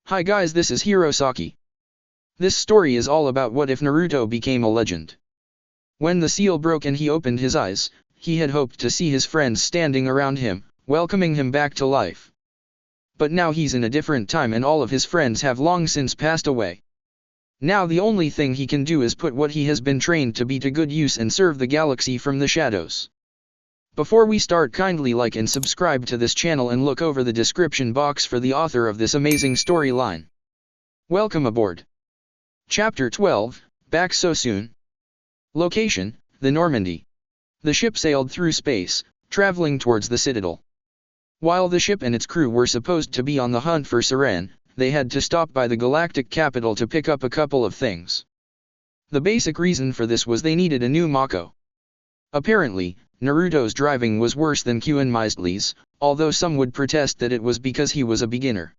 Hi guys, this is Hirosaki. This story is all about what if Naruto became a legend. When the seal broke and he opened his eyes, he had hoped to see his friends standing around him, welcoming him back to life. But now he's in a different time and all of his friends have long since passed away. Now the only thing he can do is put what he has been trained to be to good use and serve the galaxy from the shadows. Before we start, kindly like and subscribe to this channel and look over the description box for the author of this amazing storyline. Welcome aboard. Chapter 12, Back So Soon. Location, the Normandy. The ship sailed through space, traveling towards the Citadel. While the ship and its crew were supposed to be on the hunt for Seren, they had to stop by the galactic capital to pick up a couple of things. The basic reason for this was they needed a new Mako. Apparently, Naruto's driving was worse than Kuinmeister's, although some would protest that it was because he was a beginner.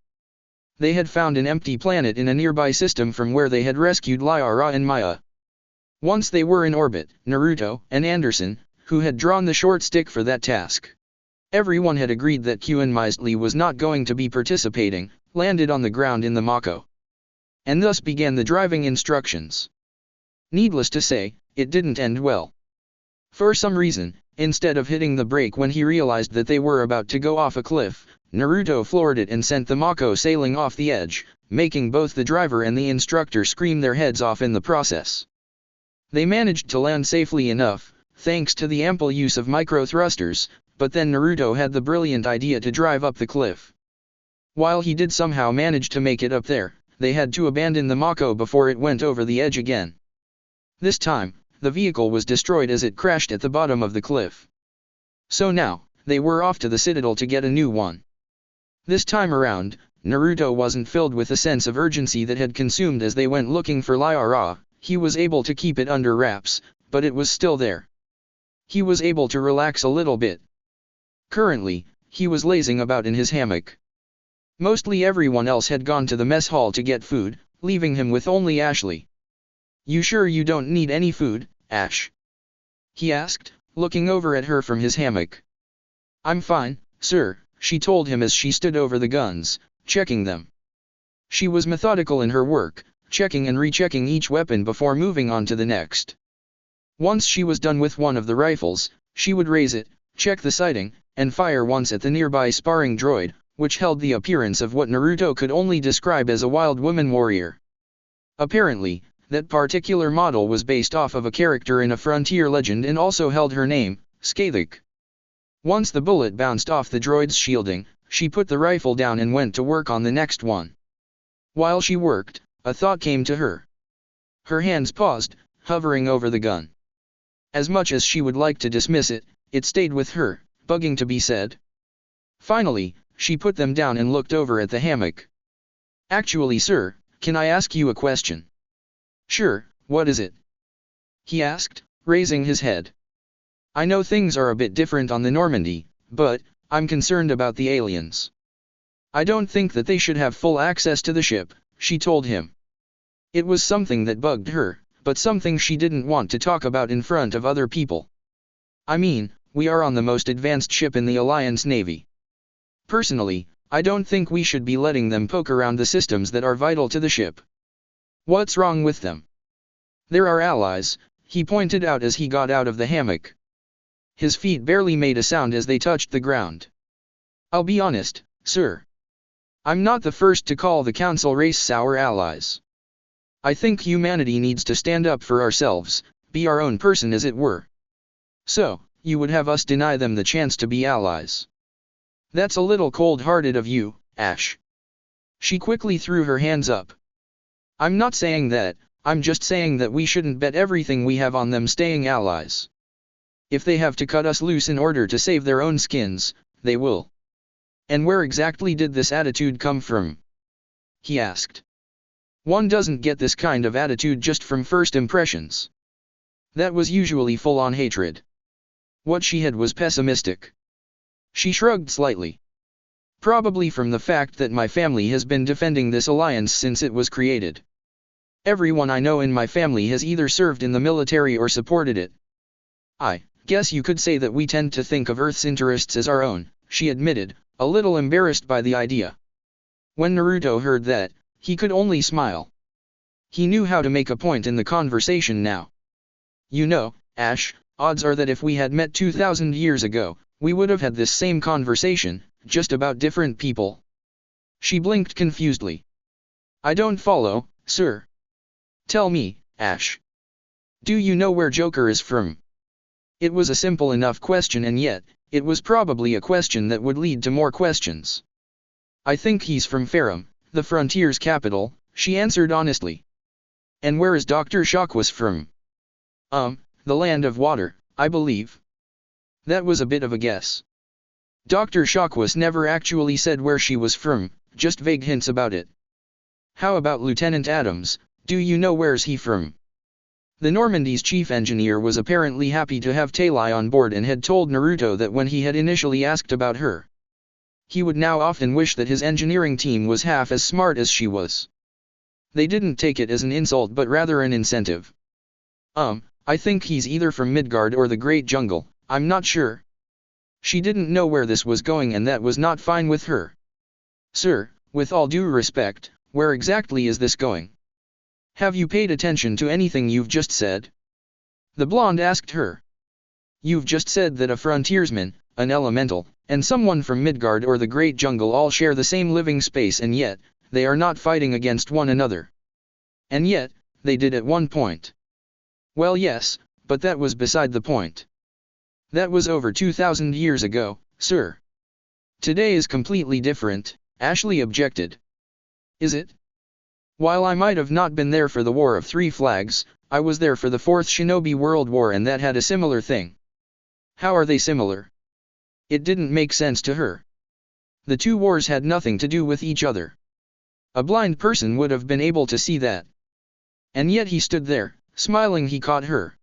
They had found an empty planet in a nearby system from where they had rescued Liara and Maya. Once they were in orbit, Naruto and Anderson, who had drawn the short stick for that task. Everyone had agreed that Kuinmeister was not going to be participating, landed on the ground in the Mako. And thus began the driving instructions. Needless to say, it didn't end well. For some reason, instead of hitting the brake when he realized that they were about to go off a cliff, Naruto floored it and sent the Mako sailing off the edge, making both the driver and the instructor scream their heads off in the process. They managed to land safely enough, thanks to the ample use of micro-thrusters, but then Naruto had the brilliant idea to drive up the cliff. While he did somehow manage to make it up there, they had to abandon the Mako before it went over the edge again. This time, the vehicle was destroyed as it crashed at the bottom of the cliff. So now, they were off to the Citadel to get a new one. This time around, Naruto wasn't filled with a sense of urgency that had consumed as they went looking for Liara. He was able to keep it under wraps, but it was still there. He was able to relax a little bit. Currently, he was lazing about in his hammock. Mostly everyone else had gone to the mess hall to get food, leaving him with only Ashley. "You sure you don't need any food, Ash?" he asked, looking over at her from his hammock. "I'm fine, sir," she told him as she stood over the guns, checking them. She was methodical in her work, checking and rechecking each weapon before moving on to the next. Once she was done with one of the rifles, she would raise it, check the sighting, and fire once at the nearby sparring droid, which held the appearance of what Naruto could only describe as a wild woman warrior. Apparently, that particular model was based off of a character in a frontier legend and also held her name, Skathik. Once the bullet bounced off the droid's shielding, she put the rifle down and went to work on the next one. While she worked, a thought came to her. Her hands paused, hovering over the gun. As much as she would like to dismiss it, it stayed with her, bugging to be said. Finally, she put them down and looked over at the hammock. "Actually, sir, can I ask you a question?" "Sure, what is it?" he asked, raising his head. "I know things are a bit different on the Normandy, but I'm concerned about the aliens. I don't think that they should have full access to the ship," she told him. It was something that bugged her, but something she didn't want to talk about in front of other people. "I mean, we are on the most advanced ship in the Alliance Navy. Personally, I don't think we should be letting them poke around the systems that are vital to the ship. What's wrong with them? There are allies," he pointed out as he got out of the hammock. His feet barely made a sound as they touched the ground. "I'll be honest, sir. I'm not the first to call the Council race our allies. I think humanity needs to stand up for ourselves, be our own person as it were. So, you would have us deny them the chance to be allies? That's a little cold-hearted of you, Ash." She quickly threw her hands up. "I'm not saying that, I'm just saying that we shouldn't bet everything we have on them staying allies. If they have to cut us loose in order to save their own skins, they will." "And where exactly did this attitude come from?" he asked. "One doesn't get this kind of attitude just from first impressions. That was usually full-on hatred." What she had was pessimistic. She shrugged slightly. "Probably from the fact that my family has been defending this alliance since it was created. Everyone I know in my family has either served in the military or supported it. I guess you could say that we tend to think of Earth's interests as our own," she admitted, a little embarrassed by the idea. When Naruto heard that, he could only smile. He knew how to make a point in the conversation now. You know, Ash, odds are that if we had met 2,000 years ago, we would have had this same conversation, just about different people. She blinked confusedly. I don't follow, sir. Tell me, Ash. Do you know where Joker is from? It was a simple enough question, and yet, it was probably a question that would lead to more questions. I think he's from Farum, the frontier's capital, she answered honestly. And where is Dr. Shockwell from? The land of water, I believe. That was a bit of a guess. Dr. Shockwell never actually said where she was from, just vague hints about it. How about Lieutenant Adams, do you know where's he from? The Normandy's chief engineer was apparently happy to have Tailai on board and had told Naruto that when he had initially asked about her, he would now often wish that his engineering team was half as smart as she was. They didn't take it as an insult but rather an incentive. I think he's either from Midgard or the Great Jungle, I'm not sure. She didn't know where this was going, and that was not fine with her. Sir, with all due respect, where exactly is this going? Have you paid attention to anything you've just said? The blonde asked her. You've just said that a frontiersman, an elemental, and someone from Midgard or the Great Jungle all share the same living space, and yet, they are not fighting against one another. And yet, they did at one point. Well, yes, but that was beside the point. That was over 2,000 years ago, sir. Today is completely different, Ashley objected. Is it? While I might have not been there for the War of Three Flags, I was there for the Fourth Shinobi World War, and that had a similar thing. How are they similar? It didn't make sense to her. The two wars had nothing to do with each other. A blind person would have been able to see that. And yet he stood there, smiling. He caught her.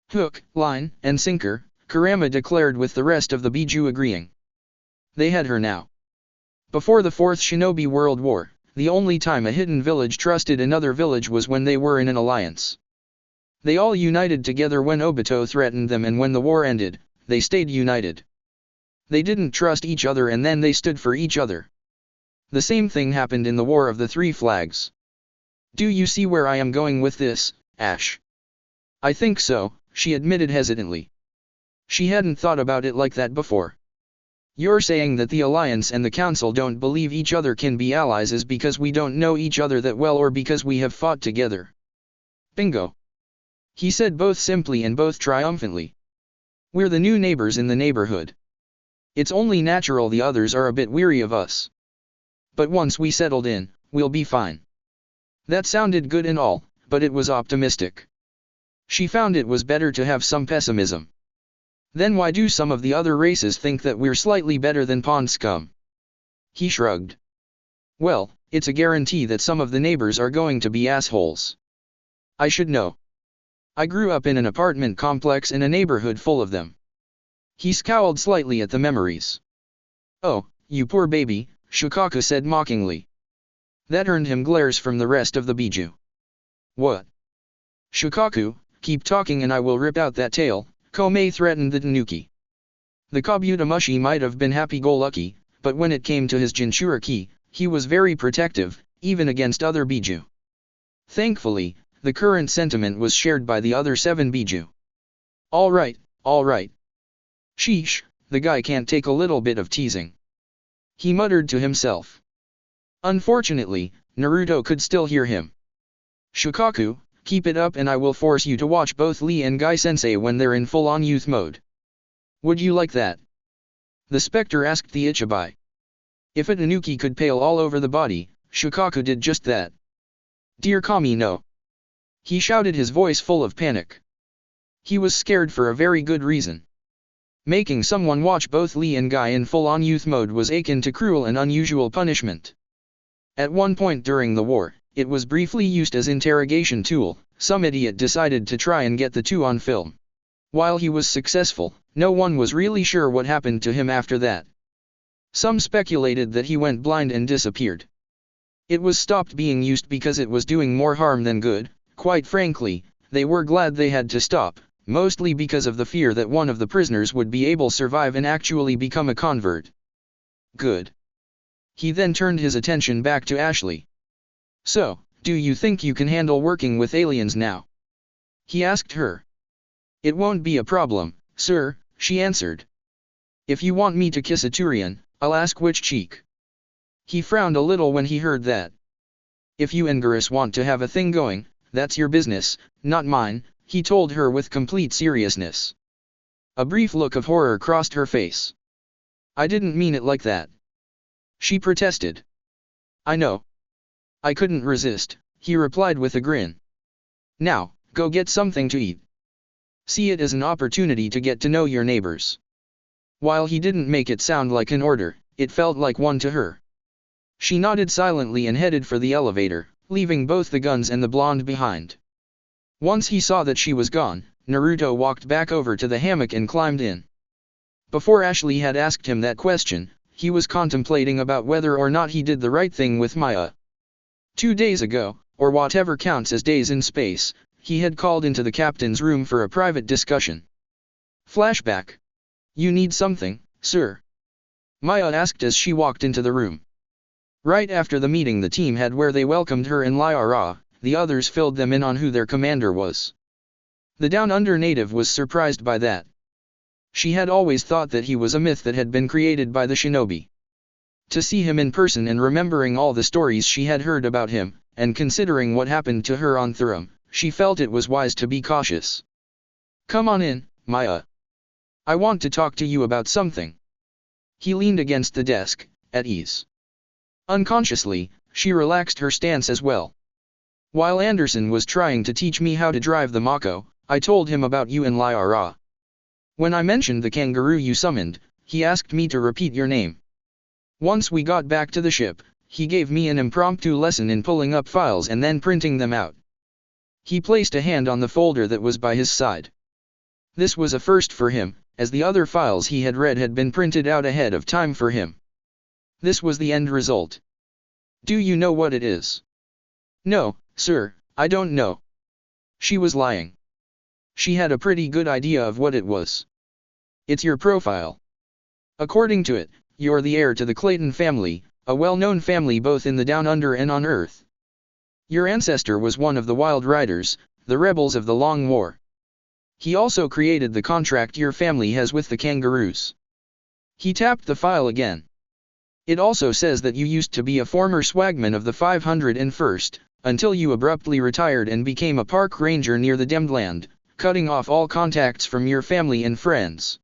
Hook, line, and sinker, Kurama declared, with the rest of the Biju agreeing. They had her now. Before the Fourth Shinobi World War, the only time a hidden village trusted another village was when they were in an alliance. They all united together when Obito threatened them, and when the war ended, they stayed united. They didn't trust each other, and then they stood for each other. The same thing happened in the War of the Three Flags. Do you see where I am going with this, Ash? I think so, she admitted hesitantly. She hadn't thought about it like that before. You're saying that the Alliance and the Council don't believe each other can be allies is because we don't know each other that well, or because we have fought together? Bingo. He said, both simply and both triumphantly. We're the new neighbors in the neighborhood. It's only natural the others are a bit weary of us. But once we settled in, we'll be fine. That sounded good and all, but it was optimistic. She found it was better to have some pessimism. Then why do some of the other races think that we're slightly better than pond scum? He shrugged. Well, it's a guarantee that some of the neighbors are going to be assholes. I should know. I grew up in an apartment complex in a neighborhood full of them. He scowled slightly at the memories. Oh, you poor baby, Shukaku said mockingly. That earned him glares from the rest of the Biju. What? Shukaku, keep talking and I will rip out that tail, Komei threatened the Tanuki. The Kabutomushi might have been happy-go-lucky, but when it came to his Jinchuriki, he was very protective, even against other Biju. Thankfully, the current sentiment was shared by the other 7 Biju. All right. Sheesh, the guy can't take a little bit of teasing. He muttered to himself. Unfortunately, Naruto could still hear him. Shukaku, keep it up and I will force you to watch both Lee and Guy-sensei when they're in full-on youth mode. Would you like that? The Spectre asked the Ichibai. If a Tanuki could pale all over the body, Shukaku did just that. Dear Kami, no. He shouted, his voice full of panic. He was scared for a very good reason. Making someone watch both Lee and Guy in full-on youth mode was akin to cruel and unusual punishment. At one point during the war, it was briefly used as interrogation tool. Some idiot decided to try and get the two on film. While he was successful, no one was really sure what happened to him after that. Some speculated that he went blind and disappeared. It was stopped being used because it was doing more harm than good. Quite frankly, they were glad they had to stop, mostly because of the fear that one of the prisoners would be able to survive and actually become a convert. Good. He then turned his attention back to Ashley. So, do you think you can handle working with aliens now? He asked her. It won't be a problem, sir, she answered. If you want me to kiss a Turian, I'll ask which cheek. He frowned a little when he heard that. If you Anguirus want to have a thing going, that's your business, not mine, he told her with complete seriousness. A brief look of horror crossed her face. I didn't mean it like that. She protested. I know. I couldn't resist, he replied with a grin. Now, go get something to eat. See it as an opportunity to get to know your neighbors. While he didn't make it sound like an order, it felt like one to her. She nodded silently and headed for the elevator, leaving both the guns and the blonde behind. Once he saw that she was gone, Naruto walked back over to the hammock and climbed in. Before Ashley had asked him that question, he was contemplating about whether or not he did the right thing with Maya. 2 days ago, or whatever counts as days in space, he had called into the captain's room for a private discussion. Flashback. You need something, sir? Maya asked as she walked into the room. Right after the meeting the team had where they welcomed her and Lyra, the others filled them in on who their commander was. The down-under native was surprised by that. She had always thought that he was a myth that had been created by the shinobi. To see him in person and remembering all the stories she had heard about him, and considering what happened to her on Thurum, she felt it was wise to be cautious. Come on in, Maya. I want to talk to you about something. He leaned against the desk, at ease. Unconsciously, she relaxed her stance as well. While Anderson was trying to teach me how to drive the Mako, I told him about you and Lyra. When I mentioned the kangaroo you summoned, he asked me to repeat your name. Once we got back to the ship, he gave me an impromptu lesson in pulling up files and then printing them out. He placed a hand on the folder that was by his side. This was a first for him, as the other files he had read had been printed out ahead of time for him. This was the end result. Do you know what it is? No, sir, I don't know. She was lying. She had a pretty good idea of what it was. It's your profile. According to it, you're the heir to the Clayton family, a well-known family both in the Down Under and on Earth. Your ancestor was one of the Wild Riders, the rebels of the Long War. He also created the contract your family has with the kangaroos. He tapped the file again. It also says that you used to be a former swagman of the 501st, until you abruptly retired and became a park ranger near the Demmed Land, cutting off all contacts from your family and friends.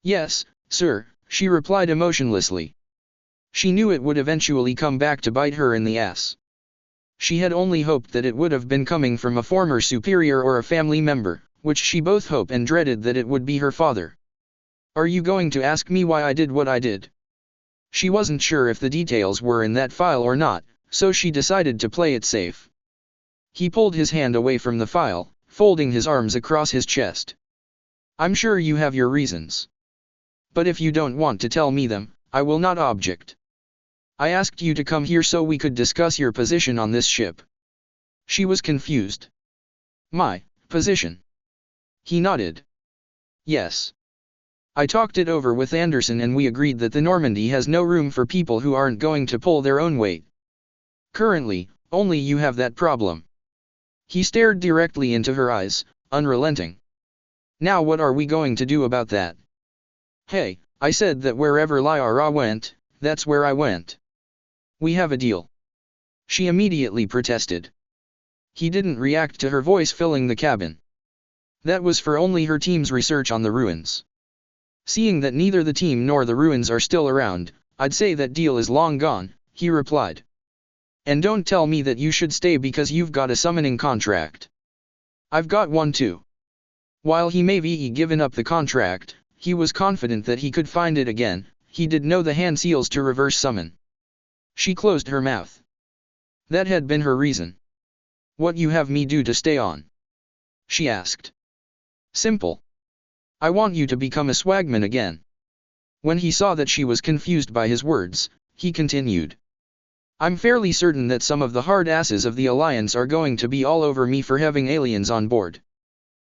Yes, sir, she replied emotionlessly. She knew it would eventually come back to bite her in the ass. She had only hoped that it would have been coming from a former superior or a family member, which she both hoped and dreaded that it would be her father. Are you going to ask me why I did what I did? She wasn't sure if the details were in that file or not, so she decided to play it safe. He pulled his hand away from the file, folding his arms across his chest. I'm sure you have your reasons. But if you don't want to tell me them, I will not object. I asked you to come here so we could discuss your position on this ship. She was confused. My position? He nodded. Yes. I talked it over with Anderson and we agreed that the Normandy has no room for people who aren't going to pull their own weight. Currently, only you have that problem. He stared directly into her eyes, unrelenting. Now what are we going to do about that? Hey, I said that wherever Lyra went, that's where I went. We have a deal. She immediately protested. He didn't react to her voice filling the cabin. That was for only her team's research on the ruins. Seeing that neither the team nor the ruins are still around, I'd say that deal is long gone, he replied. And don't tell me that you should stay because you've got a summoning contract. I've got one too. While he may be given up the contract, he was confident that he could find it again. He did know the hand seals to reverse summon. She closed her mouth. That had been her reason. What you have me do to stay on? She asked. Simple. I want you to become a swagman again. When he saw that she was confused by his words, he continued. I'm fairly certain that some of the hard asses of the Alliance are going to be all over me for having aliens on board.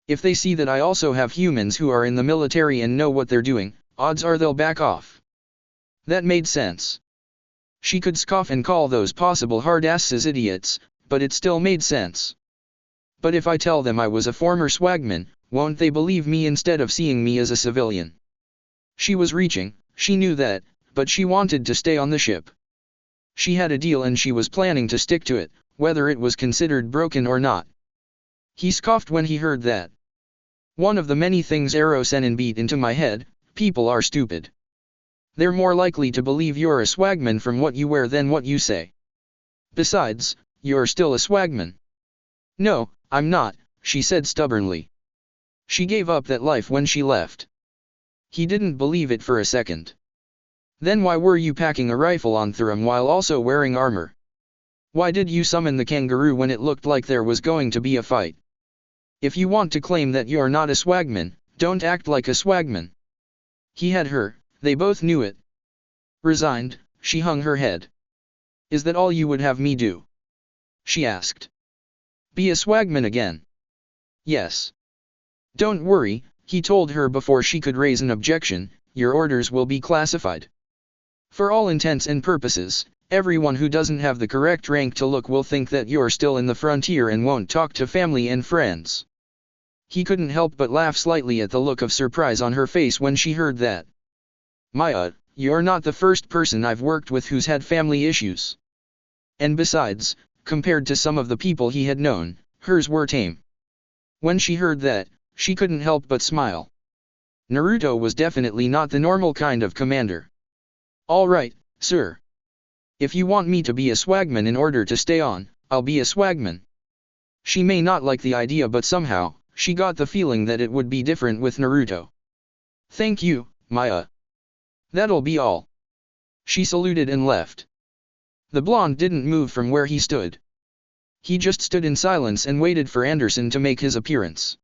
If they see that I also have humans who are in the military and know what they're doing, odds are they'll back off. That made sense. She could scoff and call those possible hard-asses idiots, but it still made sense. But if I tell them I was a former swagman, won't they believe me instead of seeing me as a civilian? She was reaching, she knew that, but she wanted to stay on the ship. She had a deal and she was planning to stick to it, whether it was considered broken or not. He scoffed when he heard that. One of the many things Ero-Senin beat into my head: people are stupid. They're more likely to believe you're a swagman from what you wear than what you say. Besides, you're still a swagman. No, I'm not, she said stubbornly. She gave up that life when she left. He didn't believe it for a second. Then why were you packing a rifle on Thuram while also wearing armor? Why did you summon the kangaroo when it looked like there was going to be a fight? If you want to claim that you're not a swagman, don't act like a swagman. He had her, they both knew it. Resigned, she hung her head. Is that all you would have me do? She asked. Be a swagman again? Yes. Don't worry, he told her before she could raise an objection, your orders will be classified. For all intents and purposes, everyone who doesn't have the correct rank to look will think that you're still in the frontier and won't talk to family and friends. He couldn't help but laugh slightly at the look of surprise on her face when she heard that. Maya, you're not the first person I've worked with who's had family issues. And besides, compared to some of the people he had known, hers were tame. When she heard that, she couldn't help but smile. Naruto was definitely not the normal kind of commander. All right, sir. If you want me to be a swagman in order to stay on, I'll be a swagman. She may not like the idea, but somehow, she got the feeling that it would be different with Naruto. Thank you, Maya. That'll be all. She saluted and left. The blonde didn't move from where he stood. He just stood in silence and waited for Anderson to make his appearance.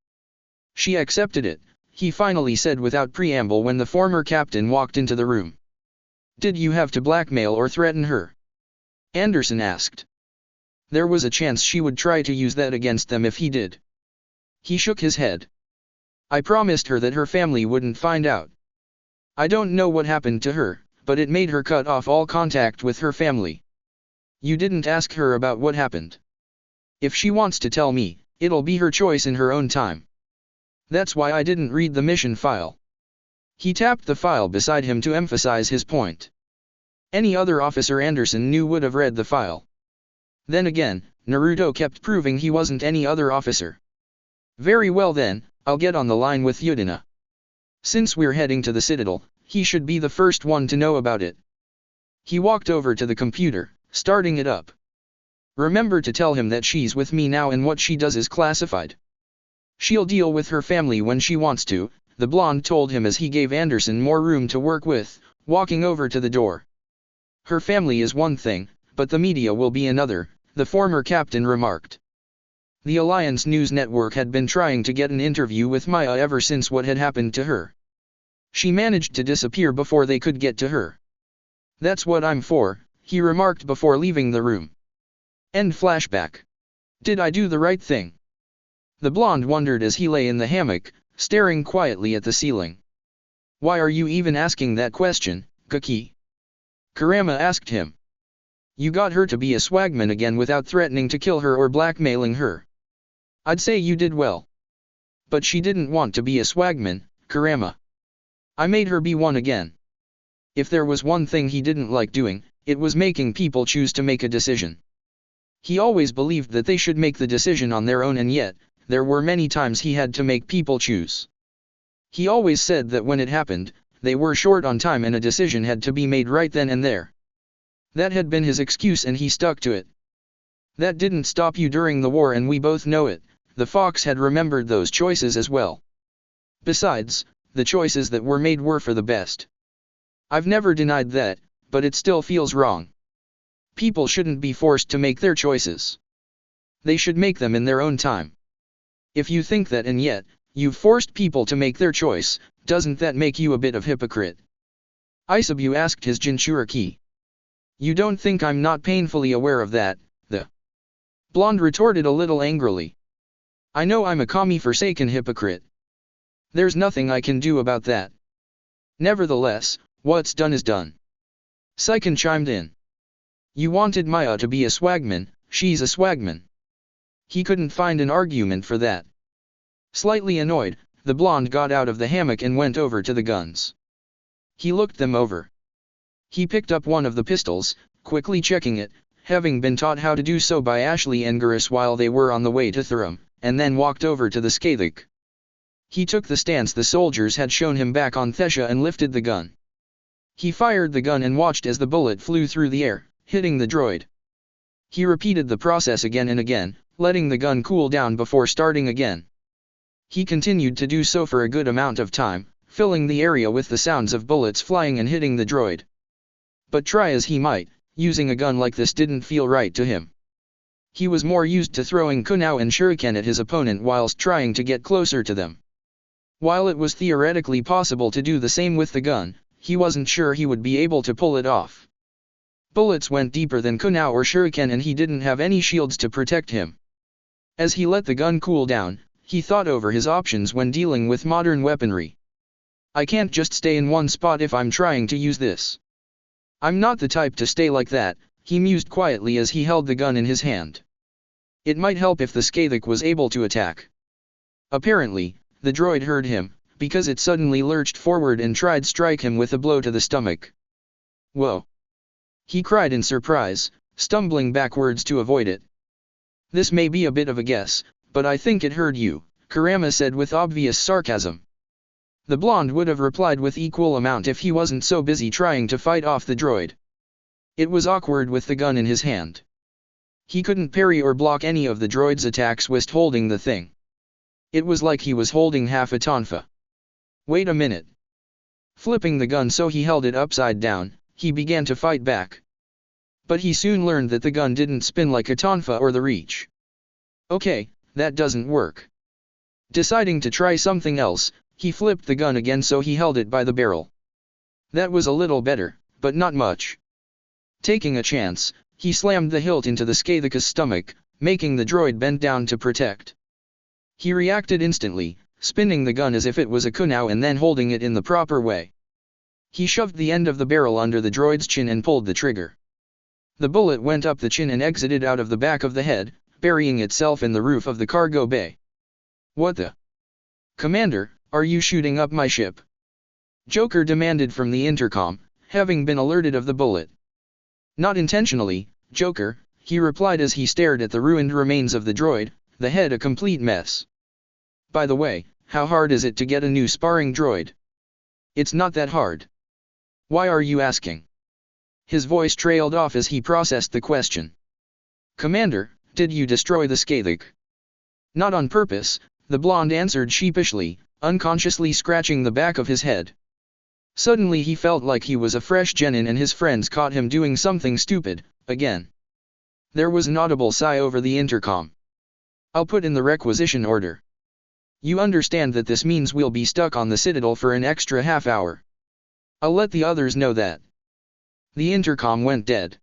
She accepted it, he finally said without preamble when the former captain walked into the room. Did you have to blackmail or threaten her? Anderson asked. There was a chance she would try to use that against them if he did. He shook his head. I promised her that her family wouldn't find out. I don't know what happened to her, but it made her cut off all contact with her family. You didn't ask her about what happened. If she wants to tell me, it'll be her choice in her own time. That's why I didn't read the mission file. He tapped the file beside him to emphasize his point. Any other officer Anderson knew would have read the file. Then again, Naruto kept proving he wasn't any other officer. Very well then, I'll get on the line with Yudina. Since we're heading to the Citadel, he should be the first one to know about it. He walked over to the computer, starting it up. Remember to tell him that she's with me now and what she does is classified. She'll deal with her family when she wants to, the blonde told him as he gave Anderson more room to work with, walking over to the door. Her family is one thing, but the media will be another, the former captain remarked. The Alliance News Network had been trying to get an interview with Maya ever since what had happened to her. She managed to disappear before they could get to her. That's what I'm for, he remarked before leaving the room. End flashback. Did I do the right thing? The blonde wondered as he lay in the hammock, staring quietly at the ceiling. Why are you even asking that question, Kaki? Kurama asked him. You got her to be a swagman again without threatening to kill her or blackmailing her. I'd say you did well. But she didn't want to be a swagman, Kurama. I made her be one again. If there was one thing he didn't like doing, it was making people choose to make a decision. He always believed that they should make the decision on their own, and yet, there were many times he had to make people choose. He always said that when it happened, they were short on time and a decision had to be made right then and there. That had been his excuse and he stuck to it. That didn't stop you during the war and we both know it, the Fox had remembered those choices as well. Besides, the choices that were made were for the best. I've never denied that, but it still feels wrong. People shouldn't be forced to make their choices. They should make them in their own time. If you think that and yet, you've forced people to make their choice, doesn't that make you a bit of hypocrite? Isabu asked his Jinchuriki. You don't think I'm not painfully aware of that, the blonde retorted a little angrily. I know I'm a kami-forsaken hypocrite. There's nothing I can do about that. Nevertheless, what's done is done. Saiken chimed in. You wanted Maya to be a swagman, she's a swagman. He couldn't find an argument for that. Slightly annoyed, the blonde got out of the hammock and went over to the guns. He looked them over. He picked up one of the pistols, quickly checking it, having been taught how to do so by Ashley and Garrus while they were on the way to Thurum, and then walked over to the Skathik. He took the stance the soldiers had shown him back on Thesha and lifted the gun. He fired the gun and watched as the bullet flew through the air, hitting the droid. He repeated the process again and again, letting the gun cool down before starting again. He continued to do so for a good amount of time, filling the area with the sounds of bullets flying and hitting the droid. But try as he might, using a gun like this didn't feel right to him. He was more used to throwing kunao and shuriken at his opponent whilst trying to get closer to them. While it was theoretically possible to do the same with the gun, he wasn't sure he would be able to pull it off. Bullets went deeper than kunao or shuriken and he didn't have any shields to protect him. As he let the gun cool down, he thought over his options when dealing with modern weaponry. I can't just stay in one spot if I'm trying to use this. I'm not the type to stay like that, he mused quietly as he held the gun in his hand. It might help if the Skathik was able to attack. Apparently, the droid heard him, because it suddenly lurched forward and tried to strike him with a blow to the stomach. Whoa! He cried in surprise, stumbling backwards to avoid it. This may be a bit of a guess, but I think it heard you, Kurama said with obvious sarcasm. The blonde would have replied with equal amount if he wasn't so busy trying to fight off the droid. It was awkward with the gun in his hand. He couldn't parry or block any of the droid's attacks whilst holding the thing. It was like he was holding half a tonfa. Wait a minute. Flipping the gun so he held it upside down, he began to fight back. But he soon learned that the gun didn't spin like a tonfa or the reach. Okay, that doesn't work. Deciding to try something else, he flipped the gun again so he held it by the barrel. That was a little better, but not much. Taking a chance, he slammed the hilt into the Skathika's stomach, making the droid bend down to protect. He reacted instantly, spinning the gun as if it was a kunao and then holding it in the proper way. He shoved the end of the barrel under the droid's chin and pulled the trigger. The bullet went up the chin and exited out of the back of the head, burying itself in the roof of the cargo bay. What the? Commander, are you shooting up my ship? Joker demanded from the intercom, having been alerted of the bullet. Not intentionally, Joker, he replied as he stared at the ruined remains of the droid, the head a complete mess. By the way, how hard is it to get a new sparring droid? It's not that hard. Why are you asking? His voice trailed off as he processed the question. Commander, did you destroy the Skathik? Not on purpose, the blonde answered sheepishly, unconsciously scratching the back of his head. Suddenly he felt like he was a fresh genin and his friends caught him doing something stupid, again. There was an audible sigh over the intercom. I'll put in the requisition order. You understand that this means we'll be stuck on the Citadel for an extra half hour. I'll let the others know that. The intercom went dead.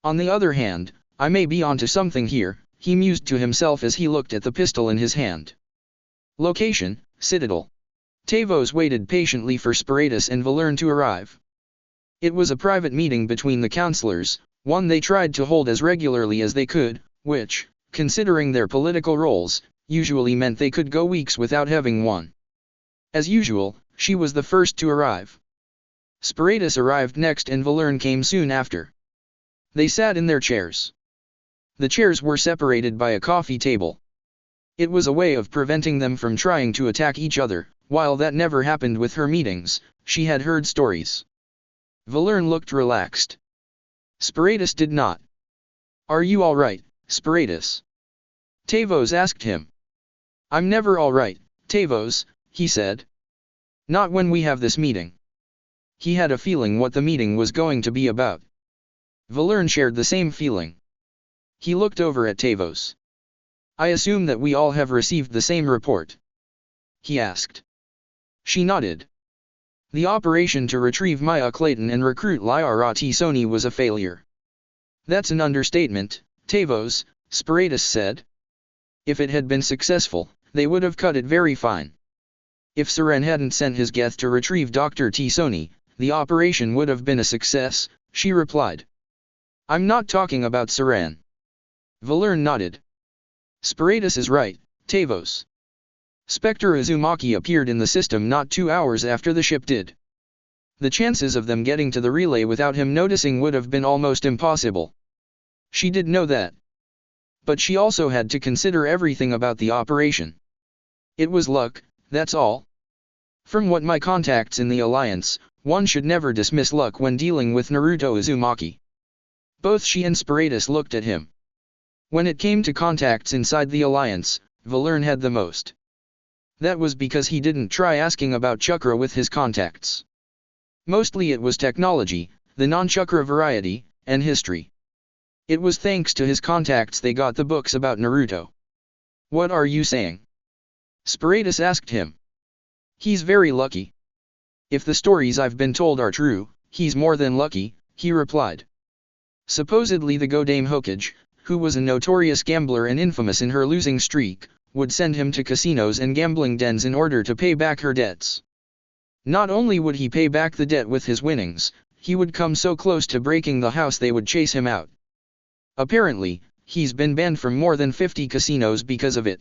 On the other hand, I may be onto something here, he mused to himself as he looked at the pistol in his hand. Location, Citadel. Tavos waited patiently for Spiratus and Valerne to arrive. It was a private meeting between the counselors, one they tried to hold as regularly as they could, which, considering their political roles, usually meant they could go weeks without having one. As usual, she was the first to arrive. Spiratus arrived next and Valerne came soon after. They sat in their chairs. The chairs were separated by a coffee table. It was a way of preventing them from trying to attack each other. While that never happened with her meetings, she had heard stories. Valerne looked relaxed. Spiratus did not. Are you all right, Spiratus? Tavos asked him. I'm never all right, Tavos, he said. Not when we have this meeting. He had a feeling what the meeting was going to be about. Valerne shared the same feeling. He looked over at Tavos. I assume that we all have received the same report? He asked. She nodded. The operation to retrieve Maya Clayton and recruit Lyra T'Soni was a failure. That's an understatement, Tavos, Spiratus said. If it had been successful, they would have cut it very fine. If Seren hadn't sent his Geth to retrieve Dr. T'Soni, the operation would have been a success, she replied. I'm not talking about Saran. Valerne nodded. Spiritus is right, Tavos. Spectre Uzumaki appeared in the system not 2 hours after the ship did. The chances of them getting to the relay without him noticing would have been almost impossible. She did know that. But she also had to consider everything about the operation. It was luck, that's all. From what my contacts in the Alliance, one should never dismiss luck when dealing with Naruto Uzumaki. Both she and Spiritus looked at him. When it came to contacts inside the Alliance, Valerne had the most. That was because he didn't try asking about chakra with his contacts. Mostly it was technology, the non-chakra variety, and history. It was thanks to his contacts they got the books about Naruto. What are you saying? Spiritus asked him. He's very lucky. If the stories I've been told are true, he's more than lucky, he replied. Supposedly the Godame Hokage, who was a notorious gambler and infamous in her losing streak, would send him to casinos and gambling dens in order to pay back her debts. Not only would he pay back the debt with his winnings, he would come so close to breaking the house they would chase him out. Apparently, he's been banned from more than 50 casinos because of it.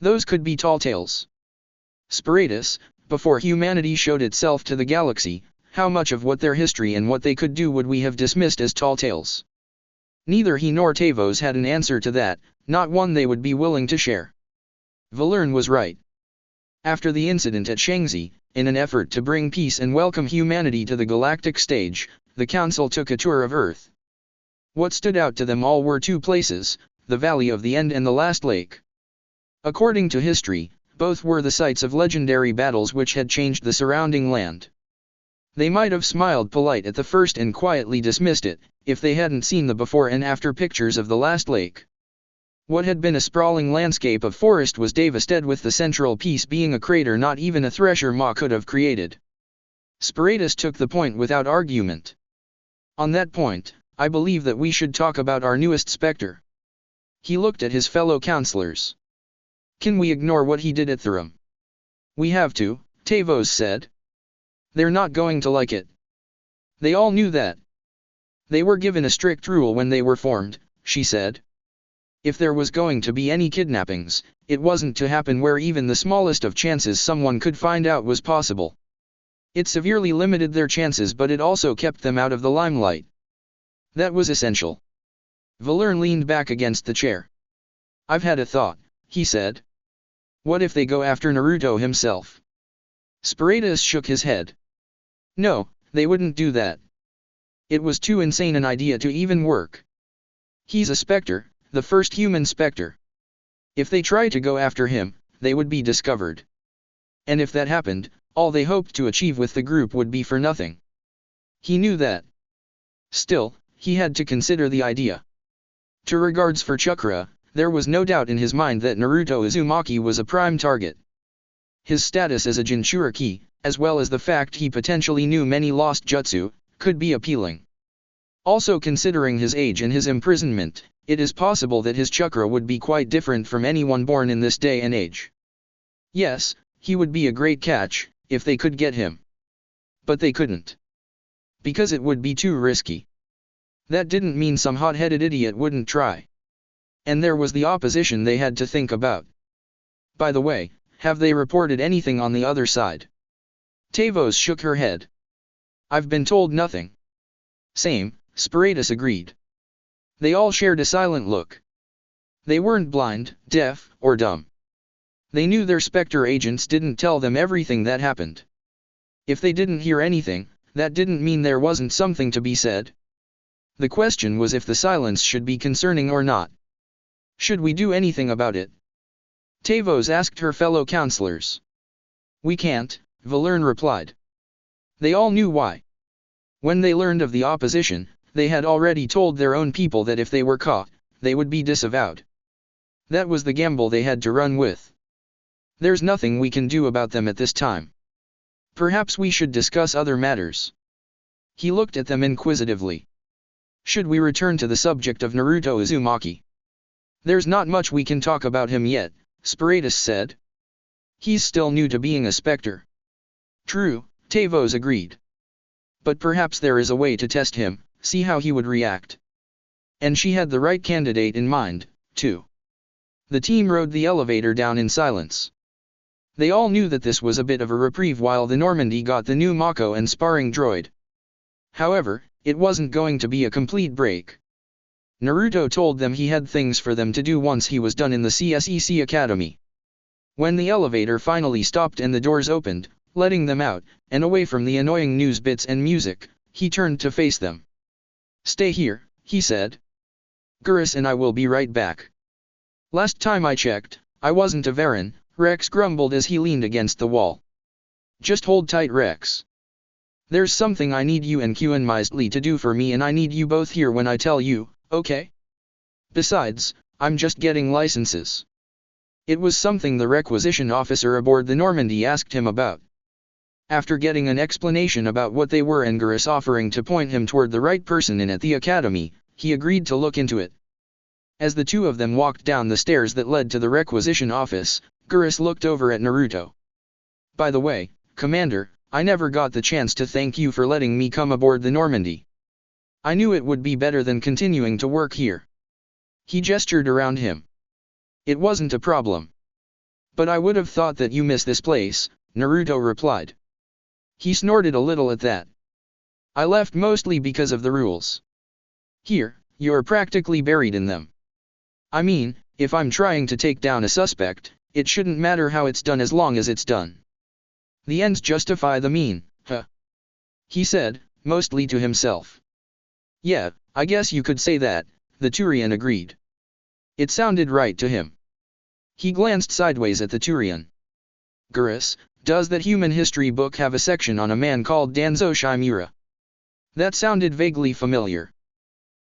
Those could be tall tales. Spiritus, before humanity showed itself to the galaxy, how much of what their history and what they could do would we have dismissed as tall tales? Neither he nor Tavos had an answer to that, not one they would be willing to share. Valerne was right. After the incident at Shangzi, in an effort to bring peace and welcome humanity to the galactic stage, the Council took a tour of Earth. What stood out to them all were two places, the Valley of the End and the Last Lake. According to history, both were the sites of legendary battles which had changed the surrounding land. They might have smiled polite at the first and quietly dismissed it, if they hadn't seen the before and after pictures of the Last Lake. What had been a sprawling landscape of forest was devastated, with the central piece being a crater not even a thresher maw could have created. Spiritus took the point without argument. On that point, I believe that we should talk about our newest Spectre. He looked at his fellow counselors. Can we ignore what he did at Thurum? We have to, Tavos said. They're not going to like it. They all knew that. They were given a strict rule when they were formed, she said. If there was going to be any kidnappings, it wasn't to happen where even the smallest of chances someone could find out was possible. It severely limited their chances, but it also kept them out of the limelight. That was essential. Valerne leaned back against the chair. I've had a thought, he said. What if they go after Naruto himself? Spiritus shook his head. No, they wouldn't do that. It was too insane an idea to even work. He's a Spectre, the first human Spectre. If they try to go after him, they would be discovered. And if that happened, all they hoped to achieve with the group would be for nothing. He knew that. Still, he had to consider the idea. To regards for Chakra, there was no doubt in his mind that Naruto Uzumaki was a prime target. His status as a Jinchuriki, as well as the fact he potentially knew many lost jutsu, could be appealing. Also, considering his age and his imprisonment, it is possible that his chakra would be quite different from anyone born in this day and age. Yes, he would be a great catch, if they could get him. But they couldn't. Because it would be too risky. That didn't mean some hot-headed idiot wouldn't try. And there was the opposition they had to think about. By the way, have they reported anything on the other side? Tavos shook her head. I've been told nothing. Same, Spiritus agreed. They all shared a silent look. They weren't blind, deaf, or dumb. They knew their Spectre agents didn't tell them everything that happened. If they didn't hear anything, that didn't mean there wasn't something to be said. The question was if the silence should be concerning or not. Should we do anything about it? Tavos asked her fellow counselors. We can't, Valerne replied. They all knew why. When they learned of the opposition, they had already told their own people that if they were caught, they would be disavowed. That was the gamble they had to run with. There's nothing we can do about them at this time. Perhaps we should discuss other matters. He looked at them inquisitively. Should we return to the subject of Naruto Uzumaki? There's not much we can talk about him yet, Spiritus said. He's still new to being a Spectre. True, Tavos agreed. But perhaps there is a way to test him, see how he would react. And she had the right candidate in mind, too. The team rode the elevator down in silence. They all knew that this was a bit of a reprieve while the Normandy got the new Mako and sparring droid. However, it wasn't going to be a complete break. Naruto told them he had things for them to do once he was done in the CSEC Academy. When the elevator finally stopped and the doors opened, letting them out, and away from the annoying news bits and music, he turned to face them. "Stay here," he said. "Gurus and I will be right back." "Last time I checked, I wasn't a Varan," Rex grumbled as he leaned against the wall. "Just hold tight, Rex. There's something I need you and Qin Meisley to do for me, and I need you both here when I tell you, okay? Besides, I'm just getting licenses." It was something the requisition officer aboard the Normandy asked him about. After getting an explanation about what they were and Gurus offering to point him toward the right person in at the academy, he agreed to look into it. As the two of them walked down the stairs that led to the requisition office, Gurus looked over at Naruto. "By the way, Commander, I never got the chance to thank you for letting me come aboard the Normandy. I knew it would be better than continuing to work here." He gestured around him. "It wasn't a problem. But I would have thought that you miss this place," Naruto replied. He snorted a little at that. "I left mostly because of the rules. Here, you're practically buried in them. I mean, if I'm trying to take down a suspect, it shouldn't matter how it's done as long as it's done. The ends justify the mean, huh?" he said, mostly to himself. "Yeah, I guess you could say that," the Turian agreed. It sounded right to him. He glanced sideways at the Turian. "Gurus, does that human history book have a section on a man called Danzo Shimura?" That sounded vaguely familiar.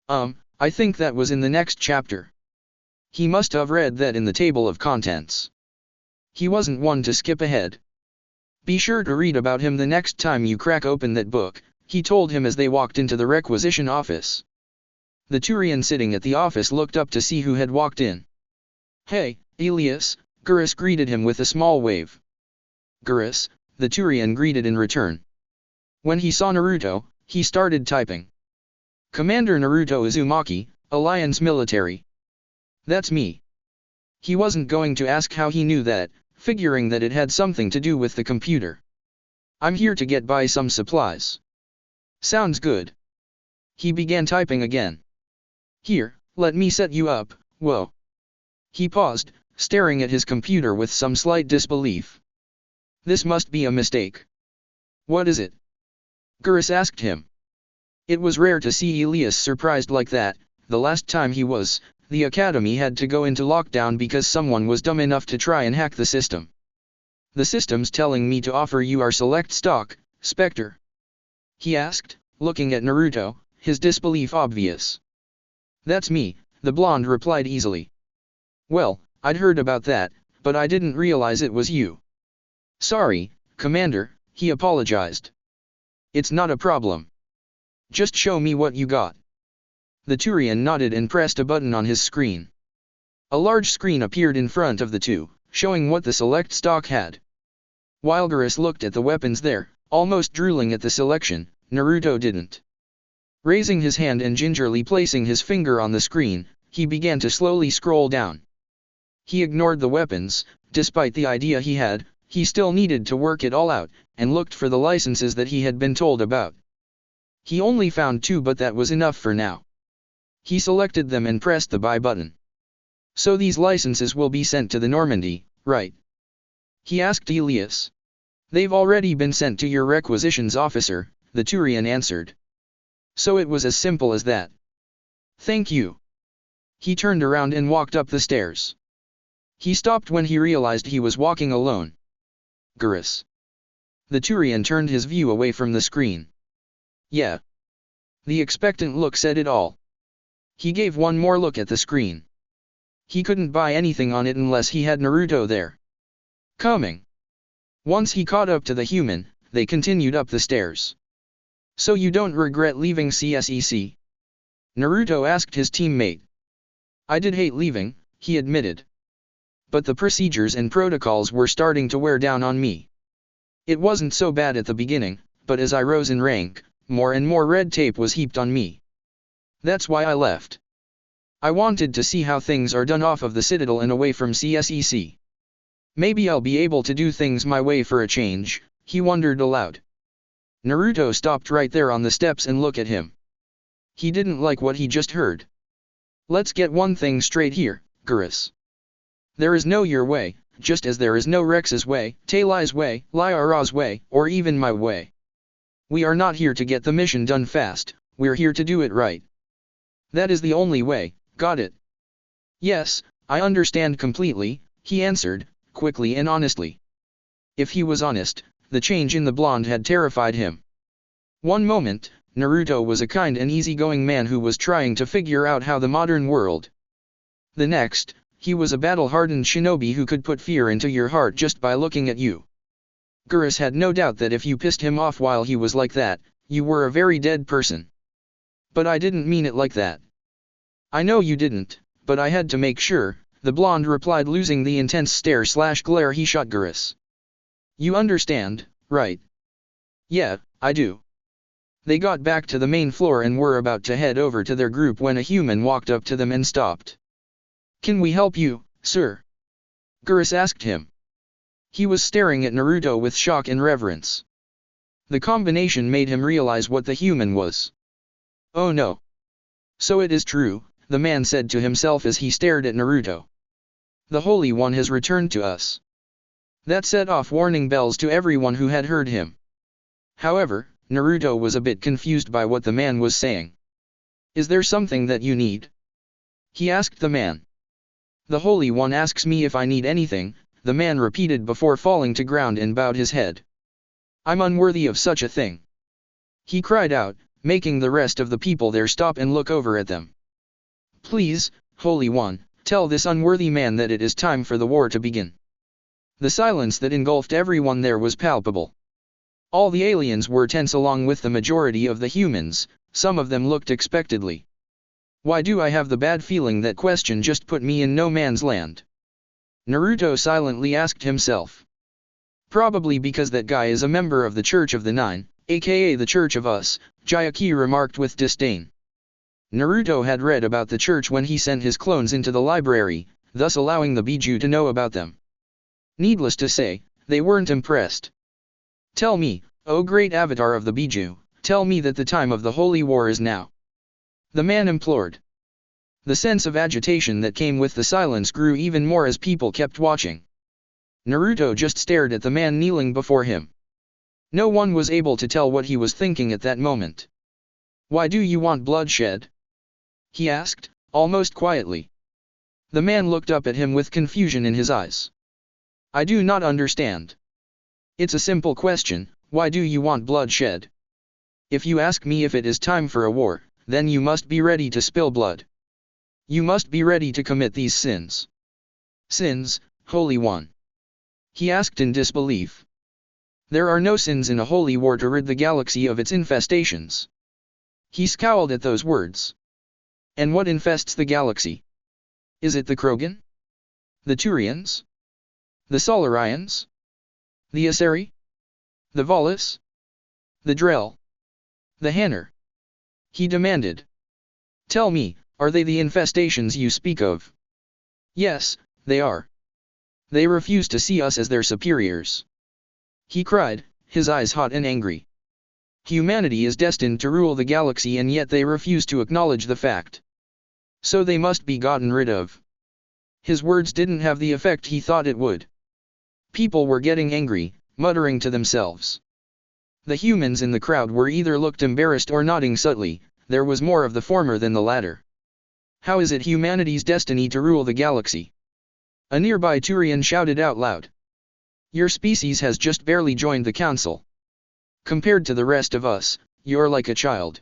I think that was in the next chapter." He must have read that in the table of contents. He wasn't one to skip ahead. "Be sure to read about him the next time you crack open that book," he told him as they walked into the requisition office. The Turian sitting at the office looked up to see who had walked in. "Hey, Elias," Gurus greeted him with a small wave. "Gurus," the Turian greeted in return. When he saw Naruto, he started typing. "Commander Naruto Uzumaki, Alliance Military." "That's me." He wasn't going to ask how he knew that, figuring that it had something to do with the computer. "I'm here to get by some supplies." "Sounds good." He began typing again. "Here, let me set you up, whoa." He paused, staring at his computer with some slight disbelief. "This must be a mistake." "What is it?" Gurus asked him. It was rare to see Elias surprised like that. The last time he was, the academy had to go into lockdown because someone was dumb enough to try and hack the system. "The system's telling me to offer you our select stock, Spectre?" he asked, looking at Naruto, his disbelief obvious. "That's me," the blonde replied easily. "Well, I'd heard about that, but I didn't realize it was you." "Sorry, Commander," he apologized. "It's not a problem. Just show me what you got." The Turian nodded and pressed a button on his screen. A large screen appeared in front of the two, showing what the select stock had. While Gurus looked at the weapons there, almost drooling at the selection, Naruto didn't. Raising his hand and gingerly placing his finger on the screen, he began to slowly scroll down. He ignored the weapons. Despite the idea he had, he still needed to work it all out, and looked for the licenses that he had been told about. He only found 2, but that was enough for now. He selected them and pressed the buy button. "So these licenses will be sent to the Normandy, right?" he asked Elias. "They've already been sent to your requisitions officer," the Turian answered. "So it was as simple as that. Thank you." He turned around and walked up the stairs. He stopped when he realized he was walking alone. "Gurus." The Turian turned his view away from the screen. "Yeah." The expectant look said it all. He gave one more look at the screen. He couldn't buy anything on it unless he had Naruto there. Coming. Once he caught up to the human, they continued up the stairs. "So you don't regret leaving CSEC?" Naruto asked his teammate. "I did hate leaving," he admitted. "But the procedures and protocols were starting to wear down on me. It wasn't so bad at the beginning, but as I rose in rank, more and more red tape was heaped on me. That's why I left." I wanted to see how things are done off of the Citadel and away from CSEC. Maybe I'll be able to do things my way for a change, he wondered aloud. Naruto stopped right there on the steps and looked at him. He didn't like what he just heard. Let's get one thing straight here, Gurus. There is no your way, just as there is no Rex's way, Tailai's way, Lyra's way, or even my way. We are not here to get the mission done fast, we're here to do it right. That is the only way, got it? Yes, I understand completely, he answered, quickly and honestly. If he was honest, the change in the blonde had terrified him. One moment, Naruto was a kind and easygoing man who was trying to figure out how the modern world. The next, he was a battle-hardened shinobi who could put fear into your heart just by looking at you. Gurus had no doubt that if you pissed him off while he was like that, you were a very dead person. But I didn't mean it like that. I know you didn't, but I had to make sure, the blonde replied, losing the intense stare/glare he shot Gurus. You understand, right? Yeah, I do. They got back to the main floor and were about to head over to their group when a human walked up to them and stopped. Can we help you, sir? Gurus asked him. He was staring at Naruto with shock and reverence. The combination made him realize what the human was. Oh no. So it is true, the man said to himself as he stared at Naruto. The Holy One has returned to us. That set off warning bells to everyone who had heard him. However, Naruto was a bit confused by what the man was saying. Is there something that you need? He asked the man. The Holy One asks me if I need anything, the man repeated before falling to ground and bowed his head. I'm unworthy of such a thing. He cried out, making the rest of the people there stop and look over at them. Please, Holy One, tell this unworthy man that it is time for the war to begin. The silence that engulfed everyone there was palpable. All the aliens were tense along with the majority of the humans, some of them looked expectantly. Why do I have the bad feeling that question just put me in no man's land? Naruto silently asked himself. Probably because that guy is a member of the Church of the Nine, aka the Church of Us, Jayaki remarked with disdain. Naruto had read about the church when he sent his clones into the library, thus allowing the Biju to know about them. Needless to say, they weren't impressed. Tell me, O great avatar of the Biju, tell me that the time of the holy war is now. The man implored. The sense of agitation that came with the silence grew even more as people kept watching. Naruto just stared at the man kneeling before him. No one was able to tell what he was thinking at that moment. Why do you want bloodshed? He asked, almost quietly. The man looked up at him with confusion in his eyes. I do not understand. It's a simple question, why do you want bloodshed? If you ask me if it is time for a war, then you must be ready to spill blood. You must be ready to commit these sins. Sins, Holy One? He asked in disbelief. There are no sins in a holy war to rid the galaxy of its infestations. He scowled at those words. And what infests the galaxy? Is it the Krogan? The Turians? The Solarians? The Asari? The Volus? The Drell? The Hanner? He demanded. Tell me, are they the infestations you speak of? Yes, they are. They refuse to see us as their superiors. He cried, his eyes hot and angry. Humanity is destined to rule the galaxy and yet they refuse to acknowledge the fact. So they must be gotten rid of. His words didn't have the effect he thought it would. People were getting angry, muttering to themselves. The humans in the crowd were either looked embarrassed or nodding subtly, there was more of the former than the latter. How is it humanity's destiny to rule the galaxy? A nearby Turian shouted out loud. Your species has just barely joined the council. Compared to the rest of us, you're like a child.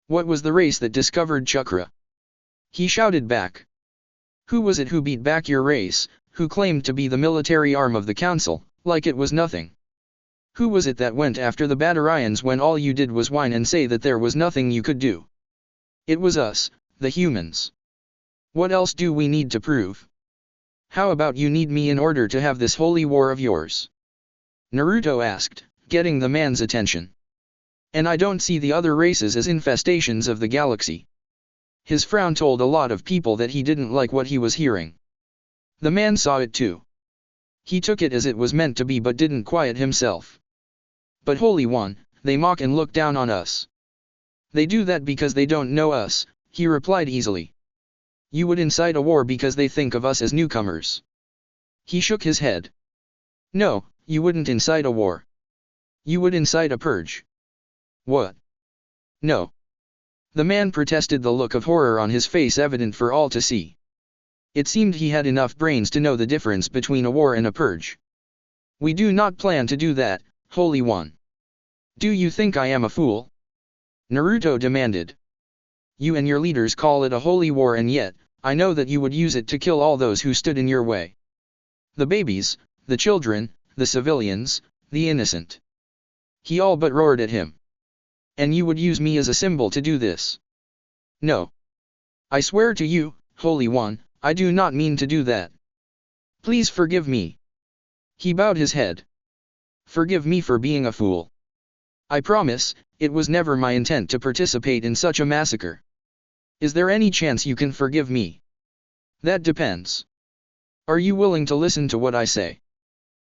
What was the race that discovered chakra? He shouted back. Who was it who beat back your race, who claimed to be the military arm of the council, like it was nothing? Who was it that went after the Batarians when all you did was whine and say that there was nothing you could do? It was us, the humans. What else do we need to prove? How about you need me in order to have this holy war of yours? Naruto asked, getting the man's attention. And I don't see the other races as infestations of the galaxy. His frown told a lot of people that he didn't like what he was hearing. The man saw it too. He took it as it was meant to be but didn't quiet himself. But Holy One, they mock and look down on us. They do that because they don't know us, he replied easily. You would incite a war because they think of us as newcomers. He shook his head. No, you wouldn't incite a war. You would incite a purge. What? No. The man protested, the look of horror on his face evident for all to see. It seemed he had enough brains to know the difference between a war and a purge. We do not plan to do that, Holy One. Do you think I am a fool? Naruto demanded. You and your leaders call it a holy war, and yet, I know that you would use it to kill all those who stood in your way. The babies, the children, the civilians, the innocent. He all but roared at him. And you would use me as a symbol to do this. No. I swear to you, Holy One, I do not mean to do that. Please forgive me. He bowed his head. Forgive me for being a fool. I promise, it was never my intent to participate in such a massacre. Is there any chance you can forgive me? That depends. Are you willing to listen to what I say?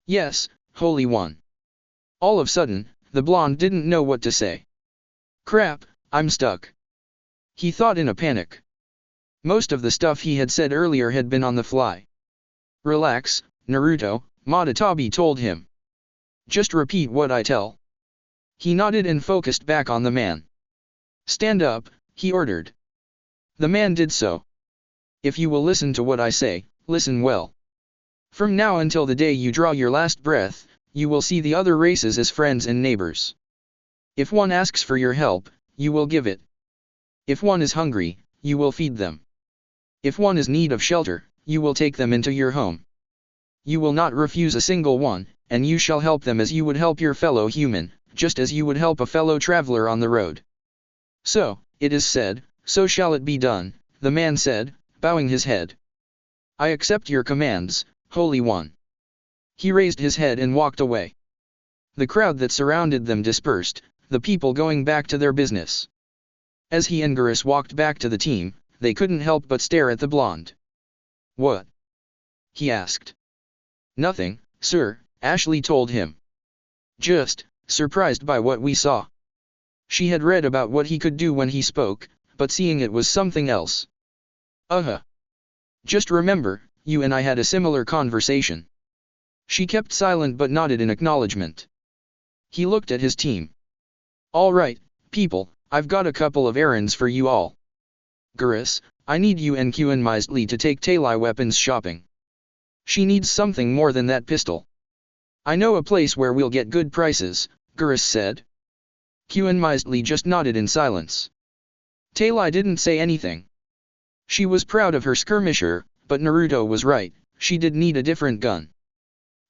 Yes, Holy One. All of a sudden, the blonde didn't know what to say. Crap, I'm stuck. He thought in a panic. Most of the stuff he had said earlier had been on the fly. Relax, Naruto, Madatabi told him. Just repeat what I tell. He nodded and focused back on the man. Stand up, he ordered. The man did so. If you will listen to what I say, listen well. From now until the day you draw your last breath, you will see the other races as friends and neighbors. If one asks for your help, you will give it. If one is hungry, you will feed them. If one is in need of shelter, you will take them into your home. You will not refuse a single one, and you shall help them as you would help your fellow human, just as you would help a fellow traveler on the road. So, it is said, so shall it be done, the man said, bowing his head. I accept your commands, Holy One. He raised his head and walked away. The crowd that surrounded them dispersed, the people going back to their business. As he and Geras walked back to the team, they couldn't help but stare at the blonde. What? He asked. Nothing, sir, Ashley told him. Just, surprised by what we saw. She had read about what he could do when he spoke, but seeing it was something else. Just remember, you and I had a similar conversation. She kept silent but nodded in acknowledgement. He looked at his team. All right, people, I've got a couple of errands for you all. Geras, I need you and Qin to take Taylai weapons shopping. She needs something more than that pistol. I know a place where we'll get good prices, Geras said. Qin just nodded in silence. Taylai didn't say anything. She was proud of her skirmisher, but Naruto was right, she did need a different gun.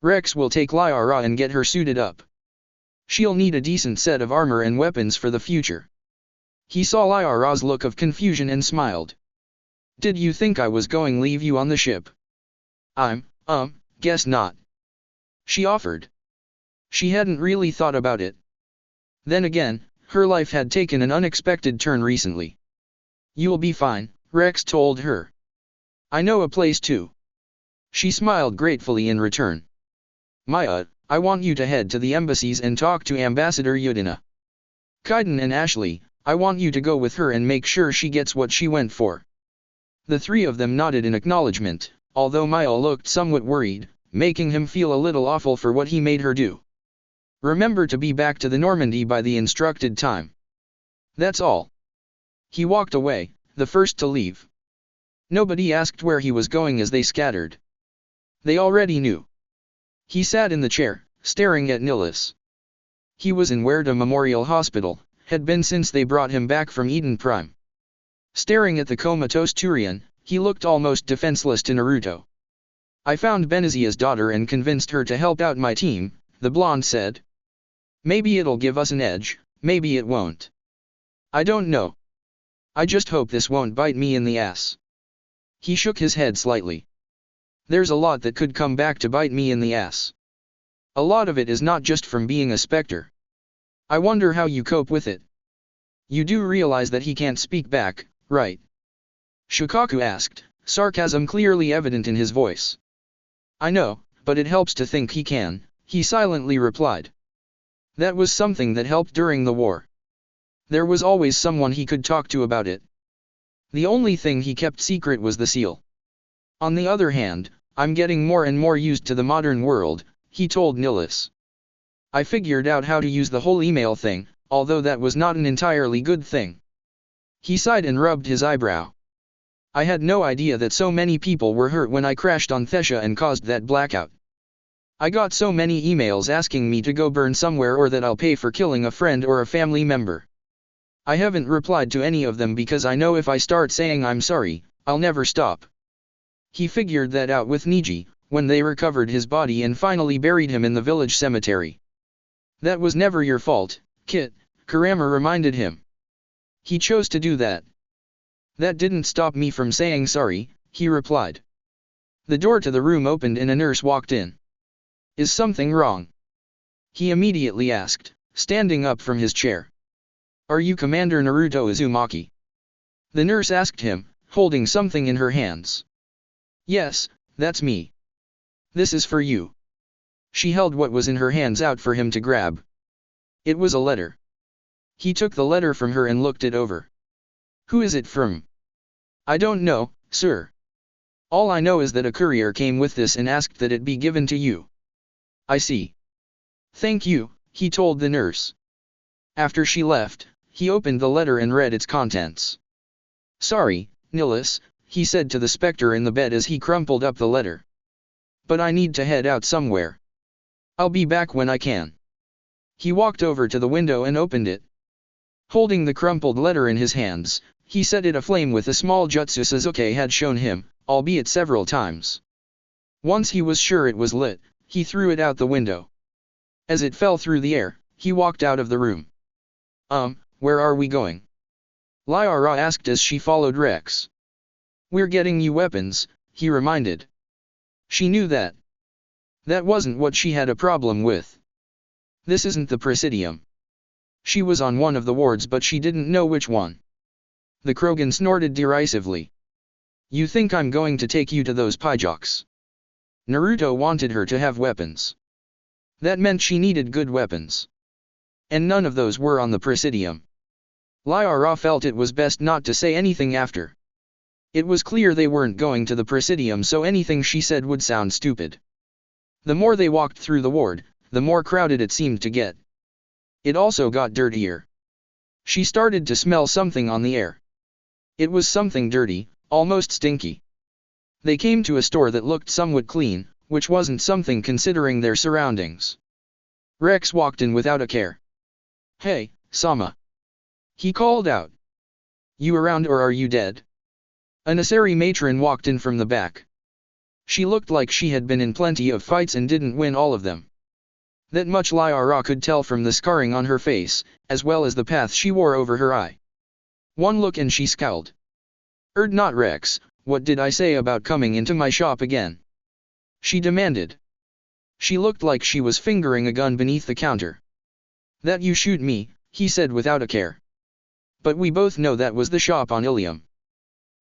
Rex will take Lyra and get her suited up. She'll need a decent set of armor and weapons for the future. He saw Lyra's look of confusion and smiled. Did you think I was going to leave you on the ship? Guess not. She offered. She hadn't really thought about it. Then again, her life had taken an unexpected turn recently. You'll be fine, Rex told her. I know a place too. She smiled gratefully in return. Maya, I want you to head to the embassies and talk to Ambassador Yudina. Kaiden and Ashley, I want you to go with her and make sure she gets what she went for. The three of them nodded in acknowledgement, although Maya looked somewhat worried, making him feel a little awful for what he made her do. Remember to be back to the Normandy by the instructed time. That's all. He walked away, the first to leave. Nobody asked where he was going as they scattered. They already knew. He sat in the chair, staring at Nilus. He was in Werda Memorial Hospital, had been since they brought him back from Eden Prime. Staring at the comatose Turian, he looked almost defenseless to Naruto. I found Benezia's daughter and convinced her to help out my team, the blonde said. Maybe it'll give us an edge, maybe it won't. I don't know. I just hope this won't bite me in the ass. He shook his head slightly. There's a lot that could come back to bite me in the ass. A lot of it is not just from being a specter. I wonder how you cope with it. You do realize that he can't speak back, right? Shukaku asked, sarcasm clearly evident in his voice. I know, but it helps to think he can, he silently replied. That was something that helped during the war. There was always someone he could talk to about it. The only thing he kept secret was the seal. On the other hand, I'm getting more and more used to the modern world, he told Nilus. I figured out how to use the whole email thing, although that was not an entirely good thing. He sighed and rubbed his eyebrow. I had no idea that so many people were hurt when I crashed on Thesha and caused that blackout. I got so many emails asking me to go burn somewhere or that I'll pay for killing a friend or a family member. I haven't replied to any of them because I know if I start saying I'm sorry, I'll never stop. He figured that out with Niji, when they recovered his body and finally buried him in the village cemetery. That was never your fault, Kit, Kurama reminded him. He chose to do that. That didn't stop me from saying sorry, he replied. The door to the room opened and a nurse walked in. Is something wrong? He immediately asked, standing up from his chair. Are you Commander Naruto Uzumaki? The nurse asked him, holding something in her hands. Yes, that's me. This is for you. She held what was in her hands out for him to grab. It was a letter. He took the letter from her and looked it over. Who is it from? I don't know, sir. All I know is that a courier came with this and asked that it be given to you. I see. Thank you, he told the nurse. After she left, he opened the letter and read its contents. Sorry, Nilus, he said to the specter in the bed as he crumpled up the letter. But I need to head out somewhere. I'll be back when I can. He walked over to the window and opened it. Holding the crumpled letter in his hands, he set it aflame with a small jutsu Sasuke had shown him, albeit several times. Once he was sure it was lit, he threw it out the window. As it fell through the air, he walked out of the room. Where are we going? Lyra asked as she followed Rex. We're getting you weapons, he reminded. She knew that. That wasn't what she had a problem with. This isn't the Presidium. She was on one of the wards but she didn't know which one. The Krogan snorted derisively. You think I'm going to take you to those Pyjaks? Naruto wanted her to have weapons. That meant she needed good weapons. And none of those were on the Presidium. Lyra felt it was best not to say anything after. It was clear they weren't going to the Presidium, so anything she said would sound stupid. The more they walked through the ward, the more crowded it seemed to get. It also got dirtier. She started to smell something on the air. It was something dirty, almost stinky. They came to a store that looked somewhat clean, which wasn't something considering their surroundings. Rex walked in without a care. Hey, Sama. He called out. You around or are you dead? A Nasari matron walked in from the back. She looked like she had been in plenty of fights and didn't win all of them. That much Lyra could tell from the scarring on her face, as well as the path she wore over her eye. One look and she scowled. Not Rex, what did I say about coming into my shop again? She demanded. She looked like she was fingering a gun beneath the counter. That you shoot me, he said without a care. But we both know that was the shop on Ilium.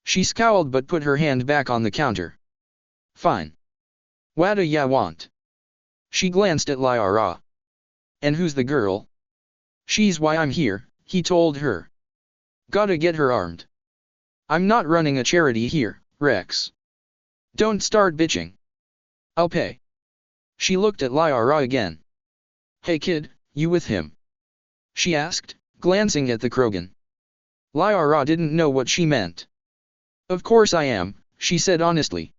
She scowled but put her hand back on the counter. Fine. What do ya want? She glanced at Lyra. And who's the girl? She's why I'm here, he told her. Gotta get her armed. I'm not running a charity here, Rex. Don't start bitching. I'll pay. She looked at Lyra again. Hey kid, you with him? She asked, glancing at the Krogan. Lyra didn't know what she meant. Of course I am, she said honestly.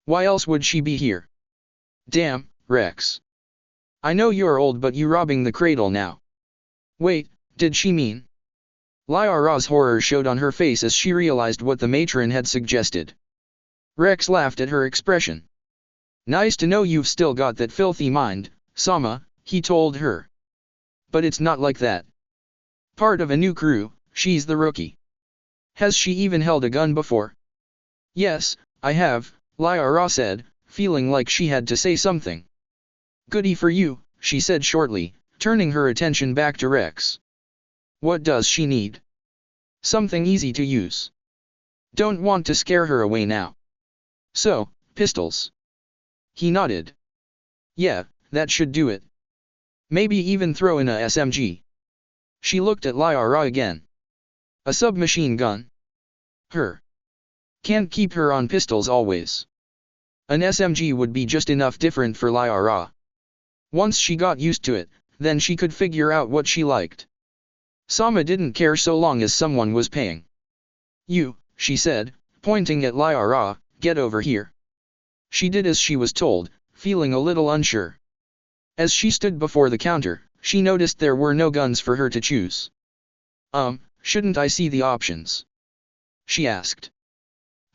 Why else would she be here? Damn, Rex. I know you're old but you robbing the cradle now. Wait, did she mean? Lyra's horror showed on her face as she realized what the matron had suggested. Rex laughed at her expression. Nice to know you've still got that filthy mind, Sama, he told her. But it's not like that. Part of a new crew, she's the rookie. Has she even held a gun before? Yes, I have, Lyra said, feeling like she had to say something. Goody for you, she said shortly, turning her attention back to Rex. What does she need? Something easy to use. Don't want to scare her away now. So, pistols. He nodded. Yeah, that should do it. Maybe even throw in a SMG. She looked at Lyra again. A submachine gun. Her. Can't keep her on pistols always. An SMG would be just enough different for Lyra. Once she got used to it, then she could figure out what she liked. Sama didn't care so long as someone was paying. You, she said, pointing at Lyra, get over here. She did as she was told, feeling a little unsure. As she stood before the counter, she noticed there were no guns for her to choose. Shouldn't I see the options? She asked.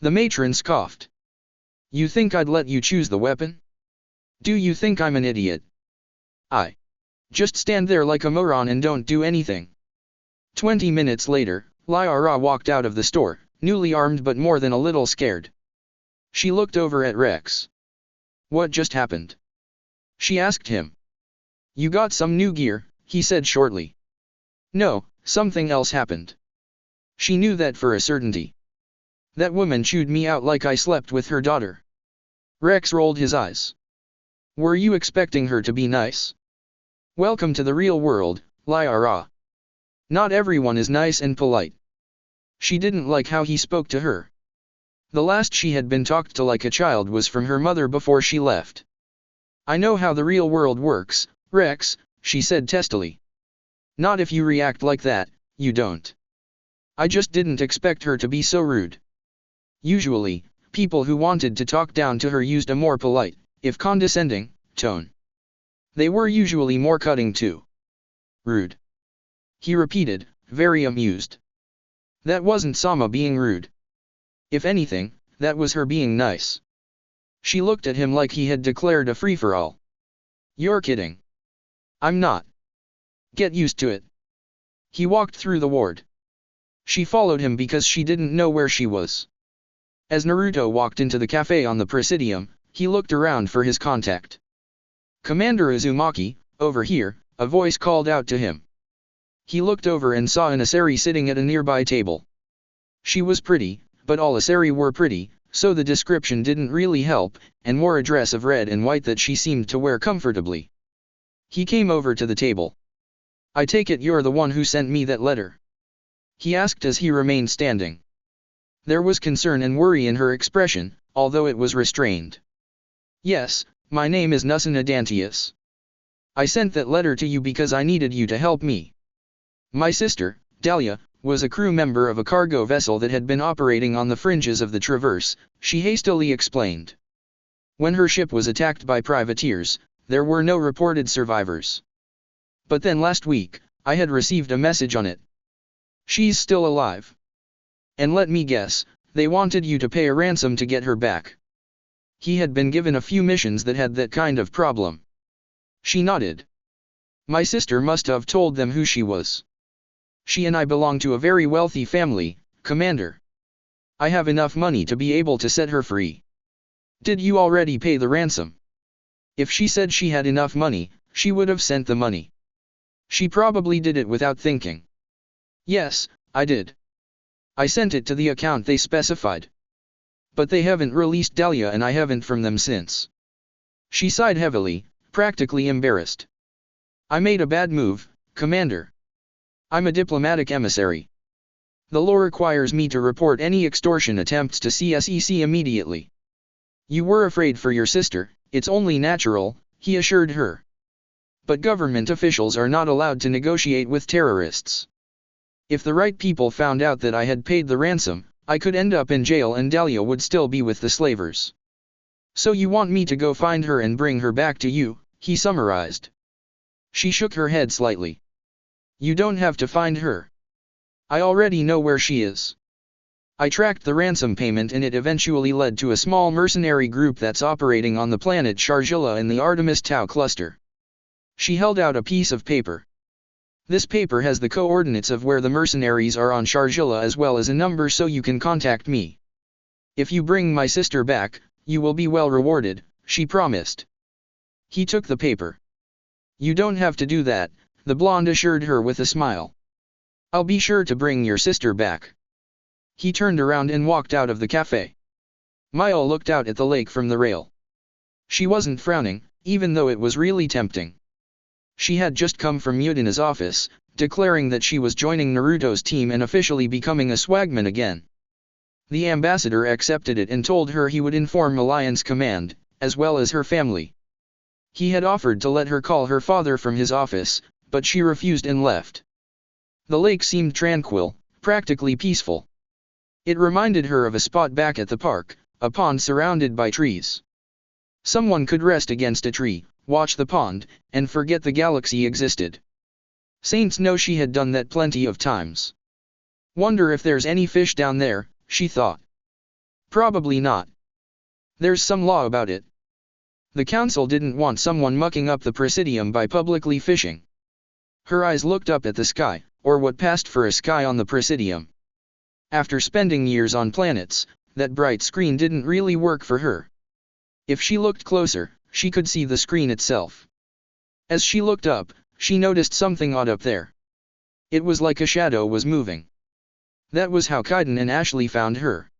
The matron scoffed. You think I'd let you choose the weapon? Do you think I'm an idiot? I just stand there like a moron and don't do anything. 20 minutes later, Lyra walked out of the store, newly armed but more than a little scared. She looked over at Rex. What just happened? She asked him. You got some new gear, he said shortly. No, something else happened. She knew that for a certainty. That woman chewed me out like I slept with her daughter. Rex rolled his eyes. Were you expecting her to be nice? Welcome to the real world, Lyra. Not everyone is nice and polite. She didn't like how he spoke to her. The last she had been talked to like a child was from her mother before she left. I know how the real world works, Rex, she said testily. Not if you react like that, you don't. I just didn't expect her to be so rude. Usually, people who wanted to talk down to her used a more polite, if condescending, tone. They were usually more cutting too. Rude. He repeated, very amused. That wasn't Sama being rude. If anything, that was her being nice. She looked at him like he had declared a free-for-all. You're kidding. I'm not. Get used to it. He walked through the ward. She followed him because she didn't know where she was. As Naruto walked into the cafe on the Presidium, he looked around for his contact. Commander Uzumaki, over here, a voice called out to him. He looked over and saw an Asari sitting at a nearby table. She was pretty, but all Asari were pretty, so the description didn't really help, and wore a dress of red and white that she seemed to wear comfortably. He came over to the table. I take it you're the one who sent me that letter? He asked as he remained standing. There was concern and worry in her expression, although it was restrained. Yes, my name is Nusana Dantius. I sent that letter to you because I needed you to help me. My sister, Dahlia, was a crew member of a cargo vessel that had been operating on the fringes of the Traverse, she hastily explained. When her ship was attacked by privateers, there were no reported survivors. But then last week, I had received a message on it. She's still alive. And let me guess, they wanted you to pay a ransom to get her back. He had been given a few missions that had that kind of problem. She nodded. My sister must have told them who she was. She and I belong to a very wealthy family, Commander. I have enough money to be able to set her free. Did you already pay the ransom? If she said she had enough money, she would have sent the money. She probably did it without thinking. Yes, I did. I sent it to the account they specified. But they haven't released Dahlia and I haven't from them since. She sighed heavily, practically embarrassed. I made a bad move, Commander. I'm a diplomatic emissary. The law requires me to report any extortion attempts to CSEC immediately. You were afraid for your sister, it's only natural, he assured her. But government officials are not allowed to negotiate with terrorists. If the right people found out that I had paid the ransom, I could end up in jail and Dahlia would still be with the slavers. So you want me to go find her and bring her back to you, he summarized. She shook her head slightly. You don't have to find her. I already know where she is. I tracked the ransom payment and it eventually led to a small mercenary group that's operating on the planet Sharjilla in the Artemis Tau cluster. She held out a piece of paper. This paper has the coordinates of where the mercenaries are on Sharjilla as well as a number so you can contact me. If you bring my sister back, you will be well rewarded, she promised. He took the paper. You don't have to do that, the blonde assured her with a smile. I'll be sure to bring your sister back. He turned around and walked out of the cafe. Maya looked out at the lake from the rail. She wasn't frowning, even though it was really tempting. She had just come from Mutina's office, declaring that she was joining Naruto's team and officially becoming a swagman again. The ambassador accepted it and told her he would inform Alliance Command, as well as her family. He had offered to let her call her father from his office, but she refused and left. The lake seemed tranquil, practically peaceful. It reminded her of a spot back at the park, a pond surrounded by trees. Someone could rest against a tree, watch the pond, and forget the galaxy existed. Saints know she had done that plenty of times. Wonder if there's any fish down there, she thought. Probably not. There's some law about it. The council didn't want someone mucking up the Presidium by publicly fishing. Her eyes looked up at the sky, or what passed for a sky on the Presidium. After spending years on planets, that bright screen didn't really work for her. If she looked closer, she could see the screen itself. As she looked up, she noticed something odd up there. It was like a shadow was moving. That was how Kaiden and Ashley found her.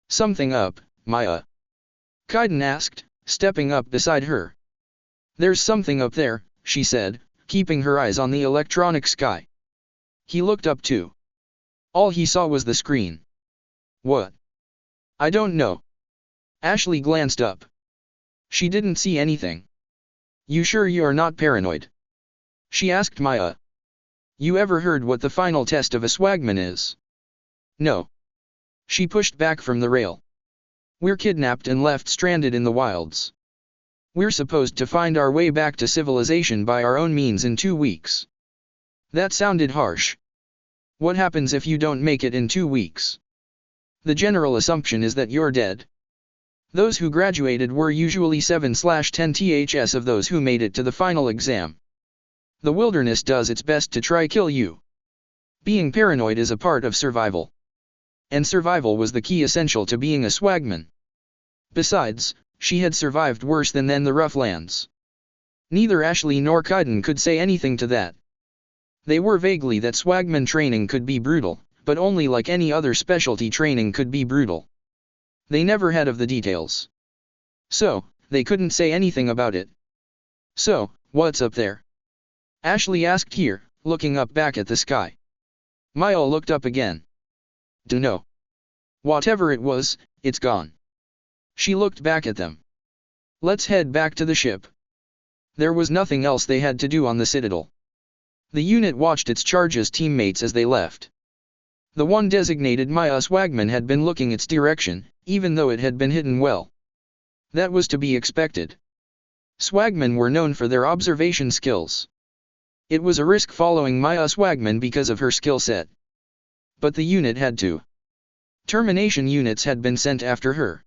Something up, Maya? Kaiden asked, stepping up beside her. There's something up there, she said, keeping her eyes on the electronic sky. He looked up too. All he saw was the screen. What? I don't know. Ashley glanced up. She didn't see anything. You sure you're not paranoid? She asked Maya. You ever heard what the final test of a swagman is? No. She pushed back from the rail. We're kidnapped and left stranded in the wilds. We're supposed to find our way back to civilization by our own means in 2 weeks. That sounded harsh. What happens if you don't make it in 2 weeks? The general assumption is that you're dead. Those who graduated were usually 7/10 THS of those who made it to the final exam. The wilderness does its best to try kill you. Being paranoid is a part of survival. And survival was the key essential to being a swagman. Besides, she had survived worse than the rough lands. Neither Ashley nor Kaiden could say anything to that. They were vaguely that swagman training could be brutal, but only like any other specialty training could be brutal. They never had of the details. So, they couldn't say anything about it. So, what's up there? Ashley asked here, looking up back at the sky. Maya looked up again. Dunno. Whatever it was, it's gone. She looked back at them. Let's head back to the ship. There was nothing else they had to do on the Citadel. The unit watched its charge's teammates as they left. The one designated Maya Swagman had been looking its direction, even though it had been hidden well. That was to be expected. Swagmen were known for their observation skills. It was a risk following Maya Swagman because of her skill set. But the unit had to. Termination units had been sent after her.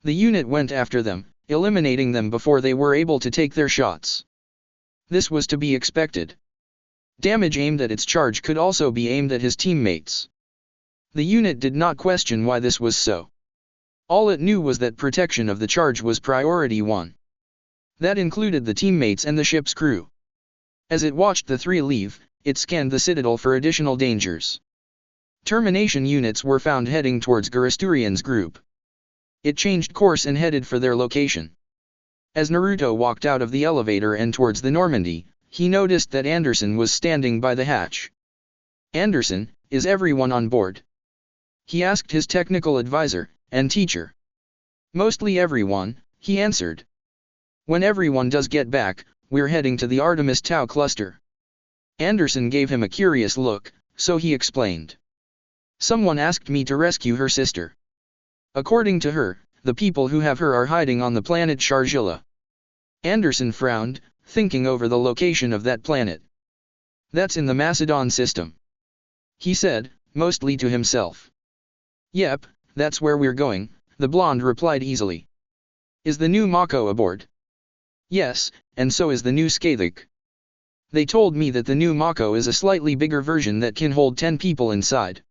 The unit went after them, eliminating them before they were able to take their shots. This was to be expected. Damage aimed at its charge could also be aimed at his teammates. The unit did not question why this was so. All it knew was that protection of the charge was priority 1. That included the teammates and the ship's crew. As it watched the three leave, it scanned the Citadel for additional dangers. Termination units were found heading towards Garisturian's group. It changed course and headed for their location. As Naruto walked out of the elevator and towards the Normandy, he noticed that Anderson was standing by the hatch. Anderson, is everyone on board? He asked his technical advisor and teacher. Mostly everyone, he answered. When everyone does get back, we're heading to the Artemis Tau cluster. Anderson gave him a curious look, so he explained. Someone asked me to rescue her sister. According to her, the people who have her are hiding on the planet Sharjila. Anderson frowned, thinking over the location of that planet. That's in the Macedon system. He said, mostly to himself. Yep, that's where we're going, the blonde replied easily. Is the new Mako aboard? Yes, and so is the new Skathik. They told me that the new Mako is a slightly bigger version that can hold 10 people inside.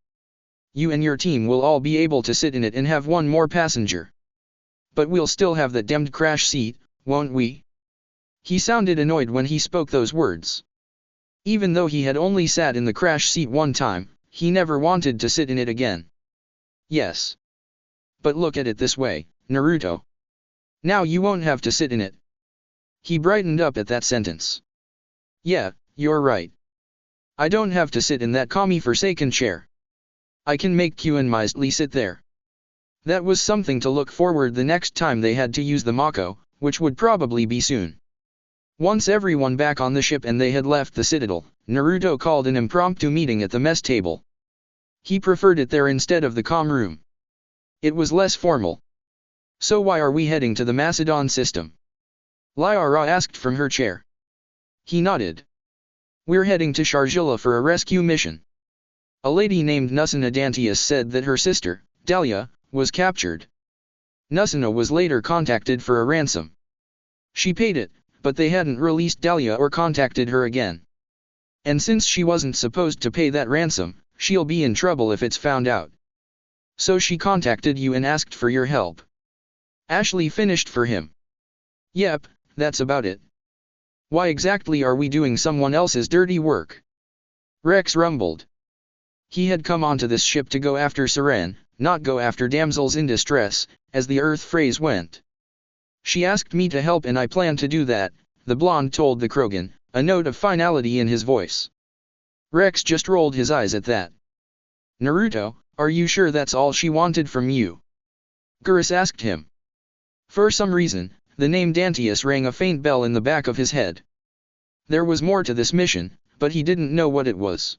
You and your team will all be able to sit in it and have one more passenger. But we'll still have that damned crash seat, won't we? He sounded annoyed when he spoke those words. Even though he had only sat in the crash seat one time, he never wanted to sit in it again. Yes. But look at it this way, Naruto. Now you won't have to sit in it. He brightened up at that sentence. Yeah, you're right. I don't have to sit in that kami-forsaken chair. I can make Kyuin Miztli sit there. That was something to look forward the next time they had to use the Mako, which would probably be soon. Once everyone back on the ship and they had left the citadel, Naruto called an impromptu meeting at the mess table. He preferred it there instead of the comm room. It was less formal. So why are we heading to the Macedon system? Lyra asked from her chair. He nodded. We're heading to Sharjila for a rescue mission. A lady named Nusina Dantius said that her sister, Dahlia, was captured. Nusina was later contacted for a ransom. She paid it, but they hadn't released Dahlia or contacted her again. And since she wasn't supposed to pay that ransom, she'll be in trouble if it's found out. So she contacted you and asked for your help. Ashley finished for him. Yep, that's about it. Why exactly are we doing someone else's dirty work? Rex rumbled. He had come onto this ship to go after Saran, not go after damsels in distress, as the Earth phrase went. She asked me to help and I plan to do that, the blonde told the Krogan, a note of finality in his voice. Rex just rolled his eyes at that. Naruto, are you sure that's all she wanted from you? Gurus asked him. For some reason, the name Dantius rang a faint bell in the back of his head. There was more to this mission, but he didn't know what it was.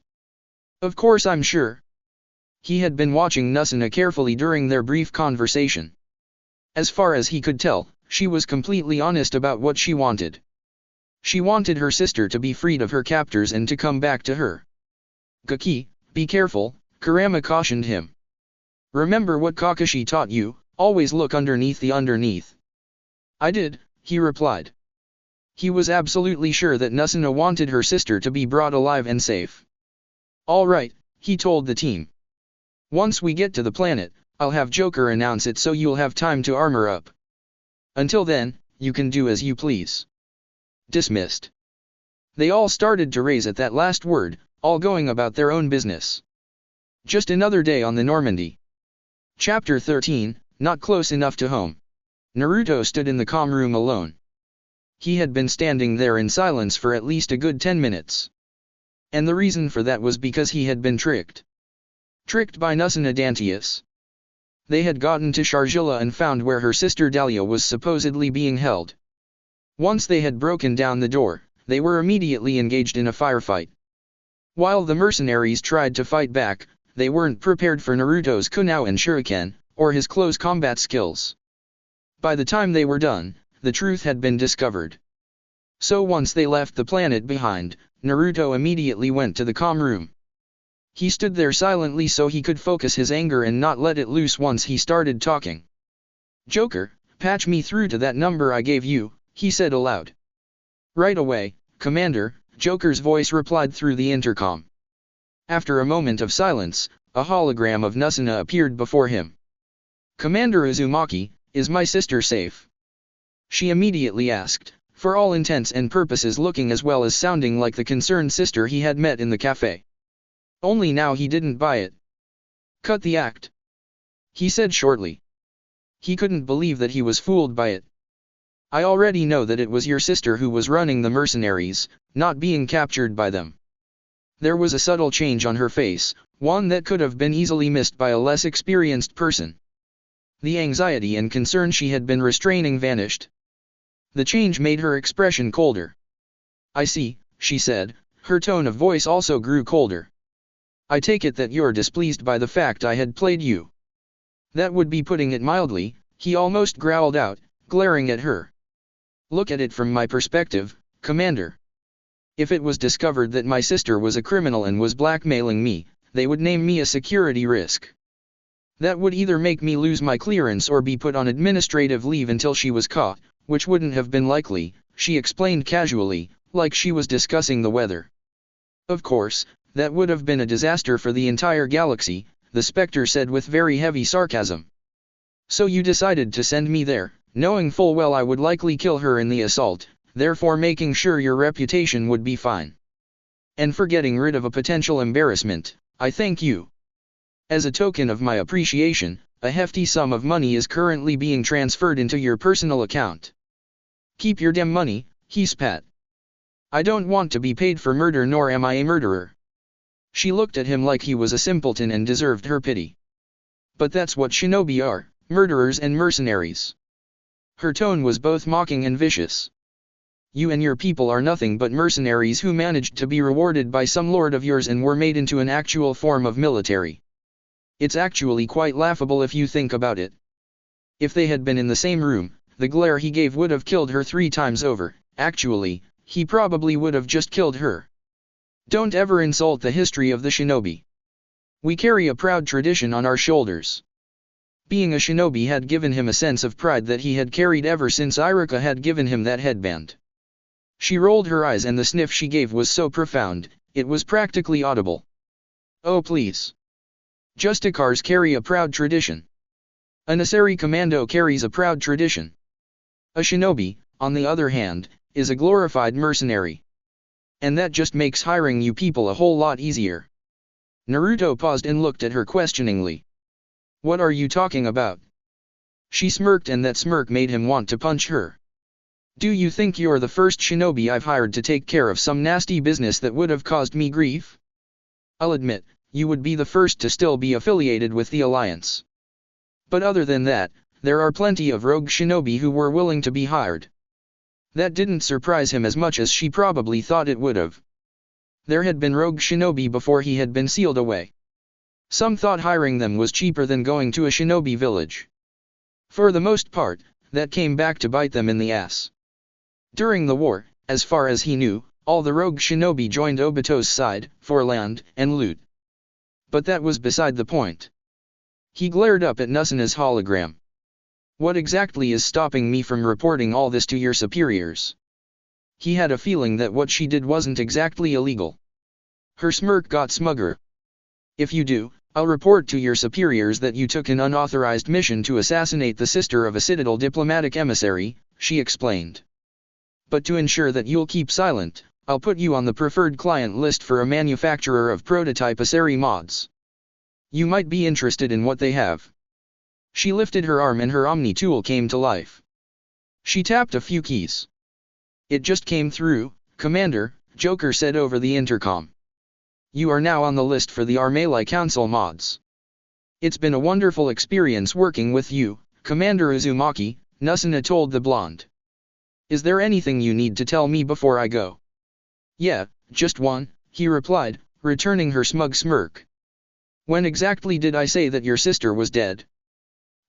Of course I'm sure. He had been watching Nusina carefully during their brief conversation. As far as he could tell, she was completely honest about what she wanted. She wanted her sister to be freed of her captors and to come back to her. Gaki, be careful, Kurama cautioned him. Remember what Kakashi taught you, always look underneath the underneath. I did, he replied. He was absolutely sure that Nusina wanted her sister to be brought alive and safe. All right, he told the team. Once we get to the planet, I'll have Joker announce it so you'll have time to armor up. Until then, you can do as you please. Dismissed. They all started to raise at that last word, all going about their own business. Just another day on the Normandy. Chapter 13, Not Close Enough to Home. Naruto stood in the comm room alone. He had been standing there in silence for at least a good 10 minutes. And the reason for that was because he had been tricked. Tricked by Nusina Dantius. They had gotten to Sharjila and found where her sister Dahlia was supposedly being held. Once they had broken down the door, they were immediately engaged in a firefight. While the mercenaries tried to fight back, they weren't prepared for Naruto's kunai and shuriken, or his close combat skills. By the time they were done, the truth had been discovered. So once they left the planet behind, Naruto immediately went to the comm room. He stood there silently so he could focus his anger and not let it loose once he started talking. Joker, patch me through to that number I gave you, he said aloud. Right away, Commander, Joker's voice replied through the intercom. After a moment of silence, a hologram of Nusina appeared before him. Commander Uzumaki, is my sister safe? She immediately asked, for all intents and purposes looking as well as sounding like the concerned sister he had met in the cafe. Only now he didn't buy it. Cut the act. He said shortly. He couldn't believe that he was fooled by it. I already know that it was your sister who was running the mercenaries, not being captured by them. There was a subtle change on her face, one that could have been easily missed by a less experienced person. The anxiety and concern she had been restraining vanished. The change made her expression colder. I see, she said, her tone of voice also grew colder. I take it that you're displeased by the fact I had played you. That would be putting it mildly, he almost growled out, glaring at her. Look at it from my perspective, Commander. If it was discovered that my sister was a criminal and was blackmailing me, they would name me a security risk. That would either make me lose my clearance or be put on administrative leave until she was caught, which wouldn't have been likely, she explained casually, like she was discussing the weather. Of course, that would have been a disaster for the entire galaxy, the Spectre said with very heavy sarcasm. So you decided to send me there, knowing full well I would likely kill her in the assault, therefore making sure your reputation would be fine. And for getting rid of a potential embarrassment, I thank you. As a token of my appreciation, a hefty sum of money is currently being transferred into your personal account. Keep your damn money, he spat. I don't want to be paid for murder, nor am I a murderer. She looked at him like he was a simpleton and deserved her pity. But that's what shinobi are, murderers and mercenaries. Her tone was both mocking and vicious. You and your people are nothing but mercenaries who managed to be rewarded by some lord of yours and were made into an actual form of military. It's actually quite laughable if you think about it. If they had been in the same room, the glare he gave would have killed her 3 times over. Actually, he probably would have just killed her. Don't ever insult the history of the shinobi. We carry a proud tradition on our shoulders. Being a shinobi had given him a sense of pride that he had carried ever since Iruka had given him that headband. She rolled her eyes and the sniff she gave was so profound, it was practically audible. Oh please. Justicars carry a proud tradition. A Nasari commando carries a proud tradition. A shinobi, on the other hand, is a glorified mercenary. And that just makes hiring you people a whole lot easier. Naruto paused and looked at her questioningly. What are you talking about? She smirked and that smirk made him want to punch her. Do you think you're the first shinobi I've hired to take care of some nasty business that would have caused me grief? I'll admit, you would be the first to still be affiliated with the Alliance. But other than that, there are plenty of rogue shinobi who were willing to be hired. That didn't surprise him as much as she probably thought it would have. There had been rogue shinobi before he had been sealed away. Some thought hiring them was cheaper than going to a shinobi village. For the most part, that came back to bite them in the ass. During the war, as far as he knew, all the rogue shinobi joined Obito's side, for land and loot. But that was beside the point. He glared up at Nasuna's hologram. What exactly is stopping me from reporting all this to your superiors? He had a feeling that what she did wasn't exactly illegal. Her smirk got smugger. If you do, I'll report to your superiors that you took an unauthorized mission to assassinate the sister of a Citadel diplomatic emissary, she explained. But to ensure that you'll keep silent, I'll put you on the preferred client list for a manufacturer of prototype Asari mods. You might be interested in what they have. She lifted her arm and her Omni tool came to life. She tapped a few keys. It just came through, Commander, Joker said over the intercom. You are now on the list for the Armeli Council mods. It's been a wonderful experience working with you, Commander Uzumaki, Nusuna told the blonde. Is there anything you need to tell me before I go? Yeah, just one, he replied, returning her smug smirk. When exactly did I say that your sister was dead?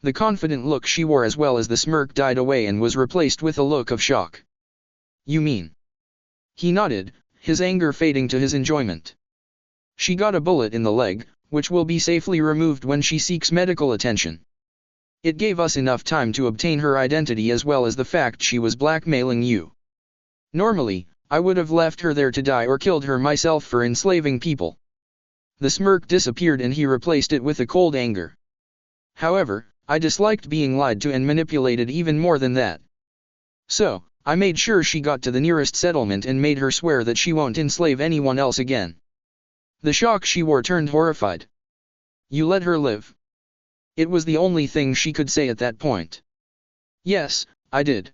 The confident look she wore as well as the smirk died away and was replaced with a look of shock. You mean? He nodded, his anger fading to his enjoyment. She got a bullet in the leg, which will be safely removed when she seeks medical attention. It gave us enough time to obtain her identity as well as the fact she was blackmailing you. Normally, I would have left her there to die or killed her myself for enslaving people. The smirk disappeared and he replaced it with a cold anger. However, I disliked being lied to and manipulated even more than that. So, I made sure she got to the nearest settlement and made her swear that she won't enslave anyone else again. The shock she wore turned horrified. You let her live. It was the only thing she could say at that point. Yes, I did.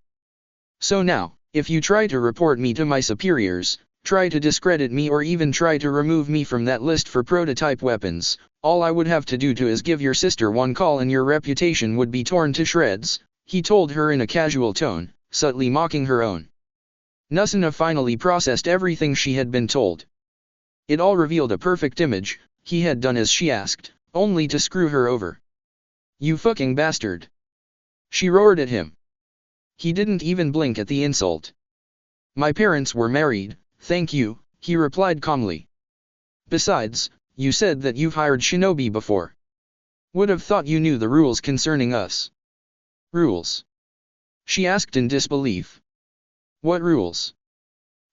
So now, if you try to report me to my superiors, try to discredit me or even try to remove me from that list for prototype weapons, all I would have to do is give your sister one call and your reputation would be torn to shreds, he told her in a casual tone, subtly mocking her own. Nusuna finally processed everything she had been told. It all revealed a perfect image, he had done as she asked, only to screw her over. You fucking bastard! She roared at him. He didn't even blink at the insult. My parents were married, thank you, he replied calmly. Besides, you said that you've hired shinobi before. Would have thought you knew the rules concerning us. Rules? She asked in disbelief. What rules?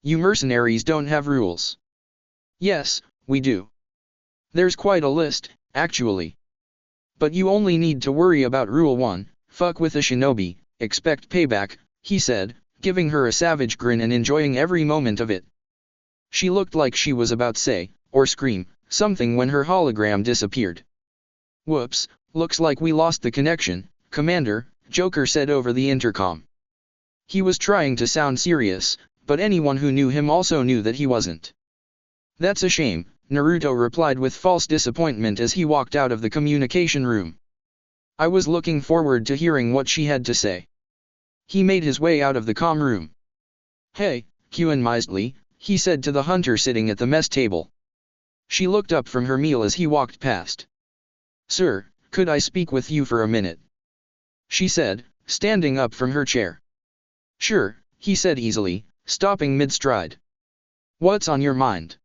You mercenaries don't have rules. Yes, we do. There's quite a list, actually. But you only need to worry about Rule 1, fuck with a shinobi, expect payback, he said, giving her a savage grin and enjoying every moment of it. She looked like she was about to say, or scream, something when her hologram disappeared. Whoops, looks like we lost the connection, Commander, Joker said over the intercom. He was trying to sound serious, but anyone who knew him also knew that he wasn't. That's a shame, Naruto replied with false disappointment as he walked out of the communication room. I was looking forward to hearing what she had to say. He made his way out of the comm room. Hey, Qin Mizely, he said to the hunter sitting at the mess table. She looked up from her meal as he walked past. Sir, could I speak with you for a minute? She said, standing up from her chair. Sure, he said easily, stopping mid-stride. What's on your mind?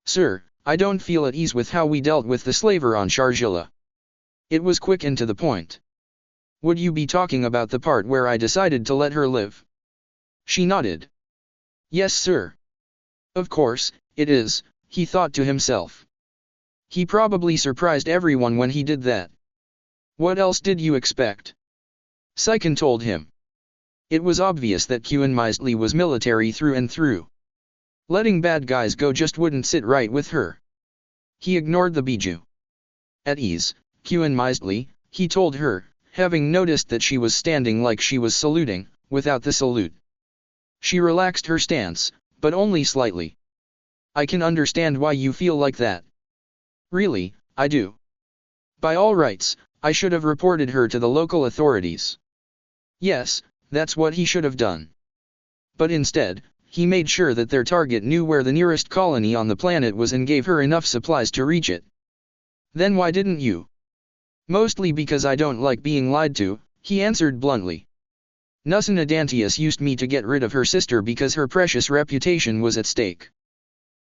Sir, I don't feel at ease with how we dealt with the slaver on Sharjila. It was quick and to the point. Would you be talking about the part where I decided to let her live? She nodded. Yes, sir. Of course, it is, he thought to himself. He probably surprised everyone when he did that. What else did you expect? Saiken told him. It was obvious that Qin Mizely was military through and through. Letting bad guys go just wouldn't sit right with her. He ignored the biju. At ease, Qin Mizely, he told her, having noticed that she was standing like she was saluting, without the salute. She relaxed her stance, but only slightly. I can understand why you feel like that. Really, I do. By all rights, I should have reported her to the local authorities. Yes, that's what he should have done. But instead, he made sure that their target knew where the nearest colony on the planet was and gave her enough supplies to reach it. Then why didn't you? Mostly because I don't like being lied to, he answered bluntly. Nusina Dantius used me to get rid of her sister because her precious reputation was at stake.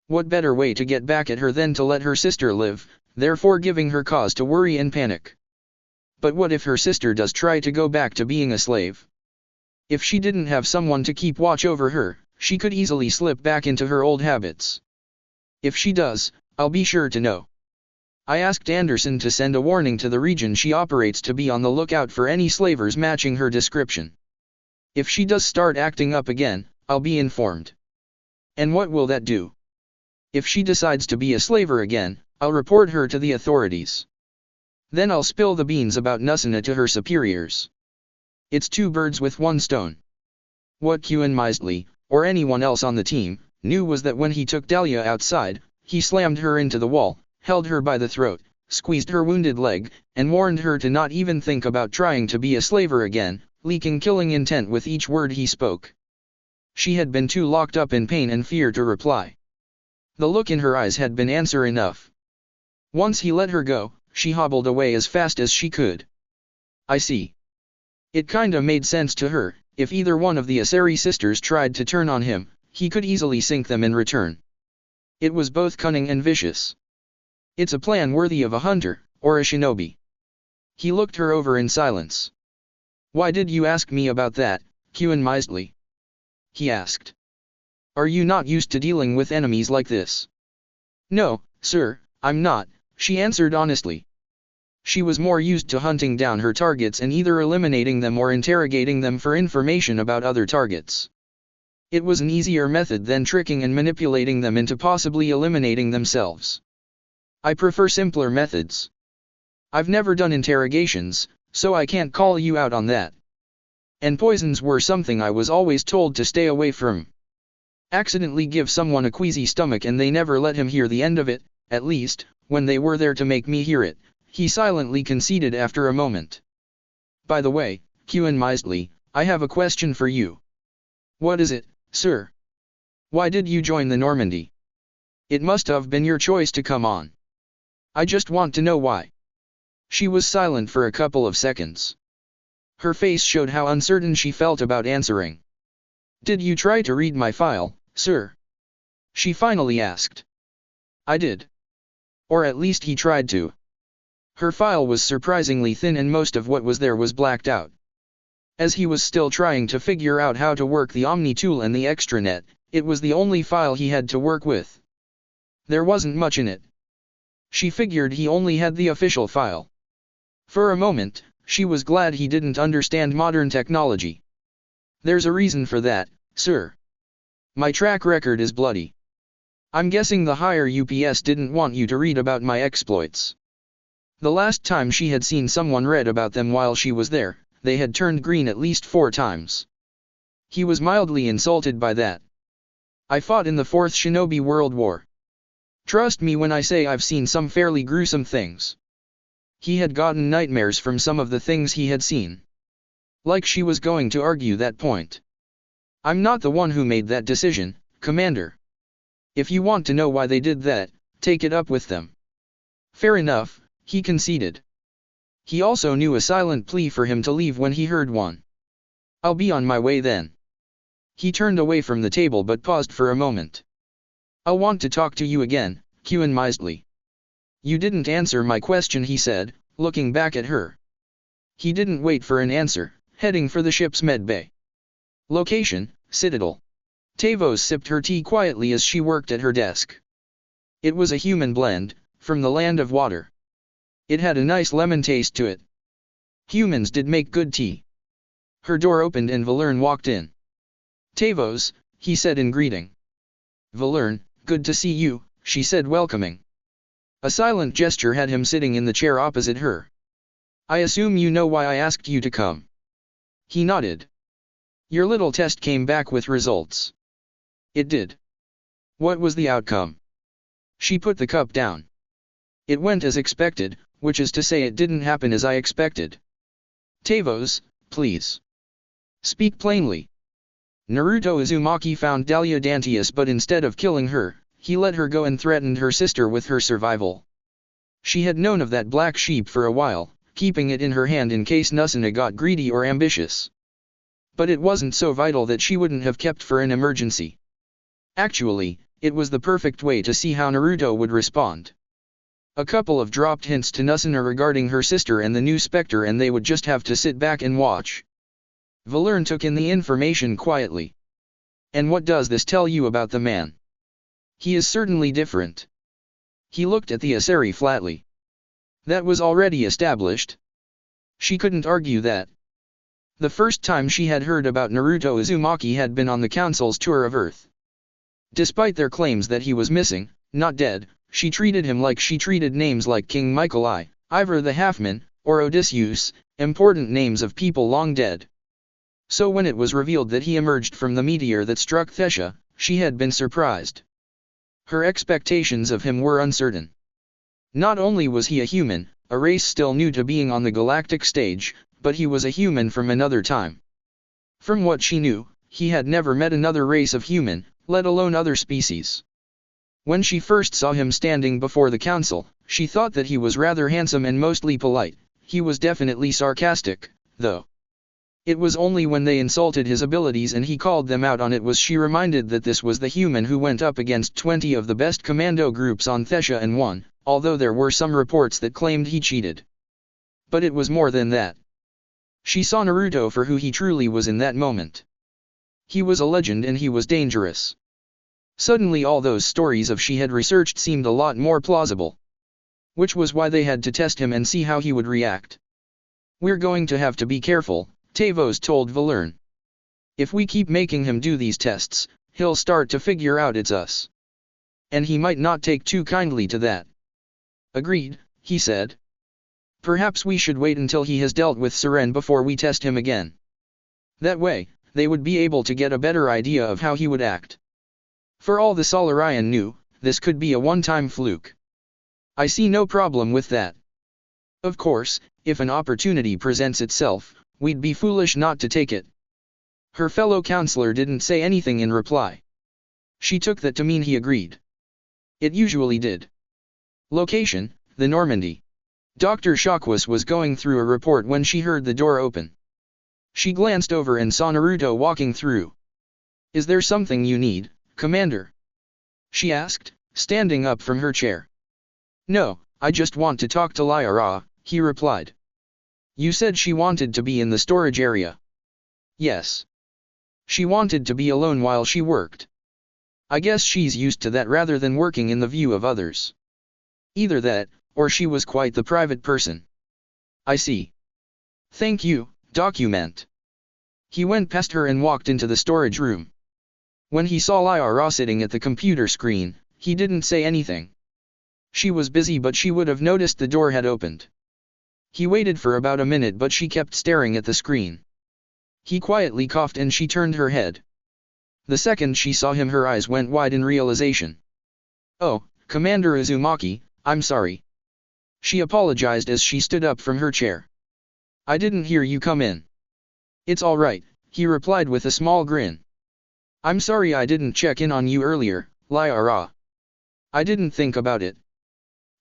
What better way to get back at her than to let her sister live, therefore giving her cause to worry and panic. But what if her sister does try to go back to being a slave? If she didn't have someone to keep watch over her, she could easily slip back into her old habits. If she does, I'll be sure to know. I asked Anderson to send a warning to the region she operates to be on the lookout for any slavers matching her description. If she does start acting up again, I'll be informed. And what will that do? If she decides to be a slaver again, I'll report her to the authorities. Then I'll spill the beans about Nusina to her superiors. It's two birds with one stone. What Qin Mizely, or anyone else on the team, knew was that when he took Dahlia outside, he slammed her into the wall, held her by the throat, squeezed her wounded leg, and warned her to not even think about trying to be a slaver again, leaking killing intent with each word he spoke. She had been too locked up in pain and fear to reply. The look in her eyes had been answer enough. Once he let her go, she hobbled away as fast as she could. I see. It kinda made sense to her. If either one of the Asari sisters tried to turn on him, he could easily sink them in return. It was both cunning and vicious. It's a plan worthy of a hunter, or a shinobi. He looked her over in silence. Why did you ask me about that, Qin Mizely? He asked. Are you not used to dealing with enemies like this? No, sir, I'm not, she answered honestly. She was more used to hunting down her targets and either eliminating them or interrogating them for information about other targets. It was an easier method than tricking and manipulating them into possibly eliminating themselves. I prefer simpler methods. I've never done interrogations, so I can't call you out on that. And poisons were something I was always told to stay away from. Accidentally give someone a queasy stomach and they never let him hear the end of it, at least, when they were there to make me hear it, he silently conceded after a moment. By the way, Qin Mizely, I have a question for you. What is it, sir? Why did you join the Normandy? It must have been your choice to come on. I just want to know why. She was silent for a couple of seconds. Her face showed how uncertain she felt about answering. Did you try to read my file, sir? She finally asked. I did. Or at least he tried to. Her file was surprisingly thin and most of what was there was blacked out. As he was still trying to figure out how to work the Omni tool and the extranet, it was the only file he had to work with. There wasn't much in it. She figured he only had the official file. For a moment, she was glad he didn't understand modern technology. There's a reason for that, sir. My track record is bloody. I'm guessing the higher UPS didn't want you to read about my exploits. The last time she had seen someone read about them while she was there, they had turned green at least 4 times. He was mildly insulted by that. I fought in the 4th Shinobi World War. Trust me when I say I've seen some fairly gruesome things. He had gotten nightmares from some of the things he had seen. Like she was going to argue that point. I'm not the one who made that decision, Commander. If you want to know why they did that, take it up with them. Fair enough, he conceded. He also knew a silent plea for him to leave when he heard one. I'll be on my way then. He turned away from the table but paused for a moment. I'll want to talk to you again, Qin Mizdli. You didn't answer my question, he said, looking back at her. He didn't wait for an answer, heading for the ship's medbay. Location, Citadel. Tavos sipped her tea quietly as she worked at her desk. It was a human blend, from the land of water. It had a nice lemon taste to it. Humans did make good tea. Her door opened and Valerne walked in. Tavos, he said in greeting. Valerne, good to see you, she said welcoming. A silent gesture had him sitting in the chair opposite her. I assume you know why I asked you to come. He nodded. Your little test came back with results. It did. What was the outcome? She put the cup down. It went as expected, which is to say it didn't happen as I expected. Tavos, please. Speak plainly. Naruto Uzumaki found Dahlia Dantius, but instead of killing her, he let her go and threatened her sister with her survival. She had known of that black sheep for a while, keeping it in her hand in case Nusina got greedy or ambitious. But it wasn't so vital that she wouldn't have kept for an emergency. Actually, it was the perfect way to see how Naruto would respond. A couple of dropped hints to Nusina regarding her sister and the new Spectre, and they would just have to sit back and watch. Valerne took in the information quietly. And what does this tell you about the man? He is certainly different. He looked at the Asari flatly. That was already established. She couldn't argue that. The first time she had heard about Naruto Uzumaki had been on the Council's tour of Earth. Despite their claims that he was missing, not dead, she treated him like she treated names like King Michael I, Ivor the Halfman, or Odysseus, important names of people long dead. So when it was revealed that he emerged from the meteor that struck Thessia, she had been surprised. Her expectations of him were uncertain. Not only was he a human, a race still new to being on the galactic stage, but he was a human from another time. From what she knew, he had never met another race of human, let alone other species. When she first saw him standing before the council, she thought that he was rather handsome and mostly polite. He was definitely sarcastic, though. It was only when they insulted his abilities and he called them out on it was she reminded that this was the human who went up against 20 of the best commando groups on Thessia and won, although there were some reports that claimed he cheated. But it was more than that. She saw Naruto for who he truly was in that moment. He was a legend and he was dangerous. Suddenly all those stories of she had researched seemed a lot more plausible. Which was why they had to test him and see how he would react. We're going to have to be careful, Tavos told Valerne. If we keep making him do these tests, he'll start to figure out it's us. And he might not take too kindly to that. Agreed, he said. Perhaps we should wait until he has dealt with Seren before we test him again. That way, they would be able to get a better idea of how he would act. For all the Solarian knew, this could be a one-time fluke. I see no problem with that. Of course, if an opportunity presents itself, we'd be foolish not to take it. Her fellow counselor didn't say anything in reply. She took that to mean he agreed. It usually did. Location, the Normandy. Dr. Shakwus was going through a report when she heard the door open. She glanced over and saw Naruto walking through. Is there something you need, Commander? She asked, standing up from her chair. No, I just want to talk to Lyra, he replied. You said she wanted to be in the storage area. Yes. She wanted to be alone while she worked. I guess she's used to that rather than working in the view of others. Either that, or she was quite the private person. I see. Thank you, document. He went past her and walked into the storage room. When he saw Lyra sitting at the computer screen, he didn't say anything. She was busy, but she would have noticed the door had opened. He waited for about a minute, but she kept staring at the screen. He quietly coughed and she turned her head. The second she saw him, her eyes went wide in realization. "Oh, Commander Uzumaki, I'm sorry." She apologized as she stood up from her chair. "I didn't hear you come in." "It's all right," he replied with a small grin. "I'm sorry I didn't check in on you earlier, Liara. I didn't think about it."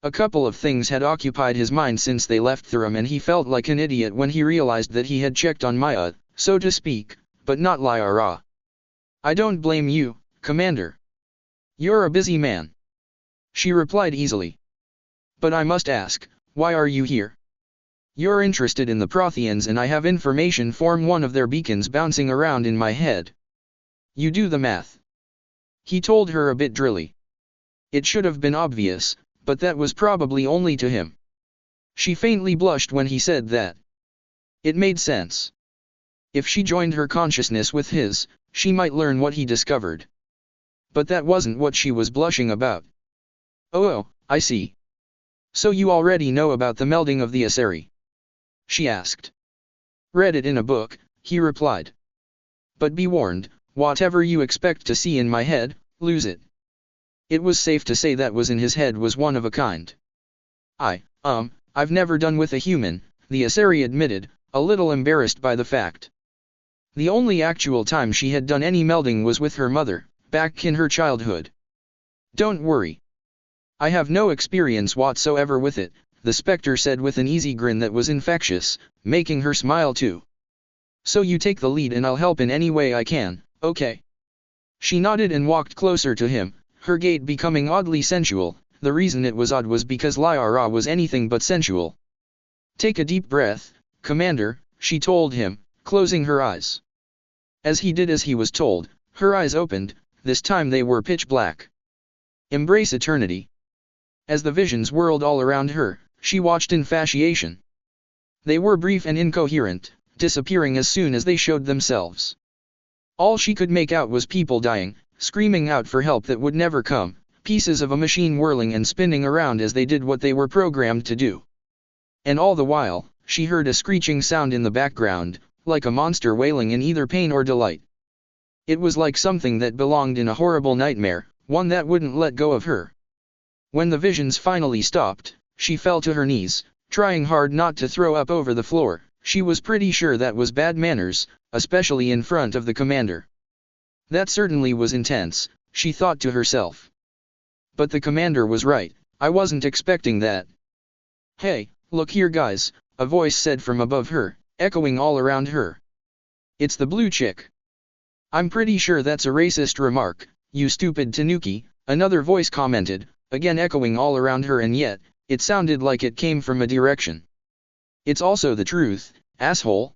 A couple of things had occupied his mind since they left Thurum, and he felt like an idiot when he realized that he had checked on Maya, so to speak, but not Liara. "I don't blame you, Commander. You're a busy man," she replied easily. "But I must ask, why are you here?" "You're interested in the Protheans, and I have information from one of their beacons bouncing around in my head." "You do the math," he told her a bit drily. It should have been obvious, but that was probably only to him. She faintly blushed when he said that. It made sense. If she joined her consciousness with his, she might learn what he discovered. But that wasn't what she was blushing about. "Oh, I see. So you already know about the melding of the Asari?" she asked. "Read it in a book," he replied. "But be warned, whatever you expect to see in my head, lose it." It was safe to say that was in his head was one of a kind. I've never done with a human," the Asari admitted, a little embarrassed by the fact. The only actual time she had done any melding was with her mother, back in her childhood. "Don't worry. I have no experience whatsoever with it," the specter said with an easy grin that was infectious, making her smile too. "So you take the lead and I'll help in any way I can, okay?" She nodded and walked closer to him, her gait becoming oddly sensual. The reason it was odd was because Liara was anything but sensual. "Take a deep breath, Commander," she told him, closing her eyes. As he did as he was told, her eyes opened, this time they were pitch black. "Embrace eternity." As the visions whirled all around her, she watched in fascination. They were brief and incoherent, disappearing as soon as they showed themselves. All she could make out was people dying, screaming out for help that would never come, pieces of a machine whirling and spinning around as they did what they were programmed to do. And all the while, she heard a screeching sound in the background, like a monster wailing in either pain or delight. It was like something that belonged in a horrible nightmare, one that wouldn't let go of her. When the visions finally stopped, she fell to her knees, trying hard not to throw up over the floor. She was pretty sure that was bad manners, especially in front of the commander. That certainly was intense, she thought to herself. But the commander was right, I wasn't expecting that. "Hey, look here guys," a voice said from above her, echoing all around her. "It's the blue chick." "I'm pretty sure that's a racist remark, you stupid tanuki," another voice commented, again echoing all around her, and yet, it sounded like it came from a direction. "It's also the truth, asshole."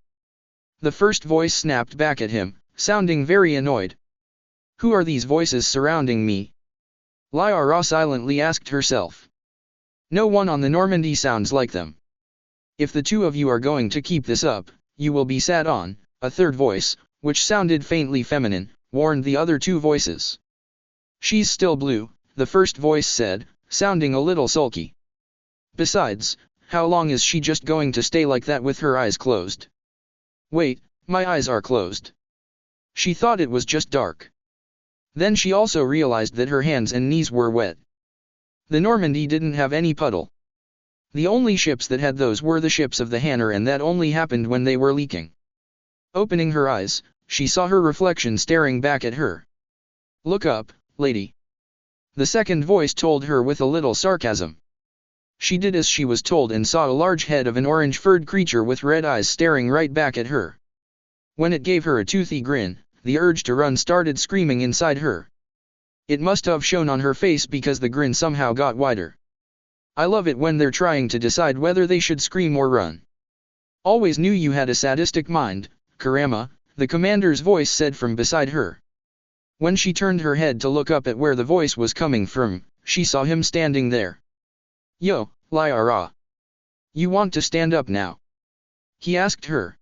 The first voice snapped back at him, sounding very annoyed. "Who are these voices surrounding me?" Liara silently asked herself. "No one on the Normandy sounds like them. If the two of you are going to keep this up, you will be sat on," a third voice, which sounded faintly feminine, warned the other two voices. "She's still blue," the first voice said, sounding a little sulky. "Besides, how long is she just going to stay like that with her eyes closed?" "Wait, my eyes are closed." She thought it was just dark. Then she also realized that her hands and knees were wet. The Normandy didn't have any puddle. The only ships that had those were the ships of the Hanner, and that only happened when they were leaking. Opening her eyes, she saw her reflection staring back at her. "Look up, lady," the second voice told her with a little sarcasm. She did as she was told and saw a large head of an orange-furred creature with red eyes staring right back at her. When it gave her a toothy grin, the urge to run started screaming inside her. It must have shown on her face because the grin somehow got wider. "I love it when they're trying to decide whether they should scream or run." "Always knew you had a sadistic mind, Karama," the commander's voice said from beside her. When she turned her head to look up at where the voice was coming from, she saw him standing there. "Yo, Liara. You want to stand up now?" he asked her.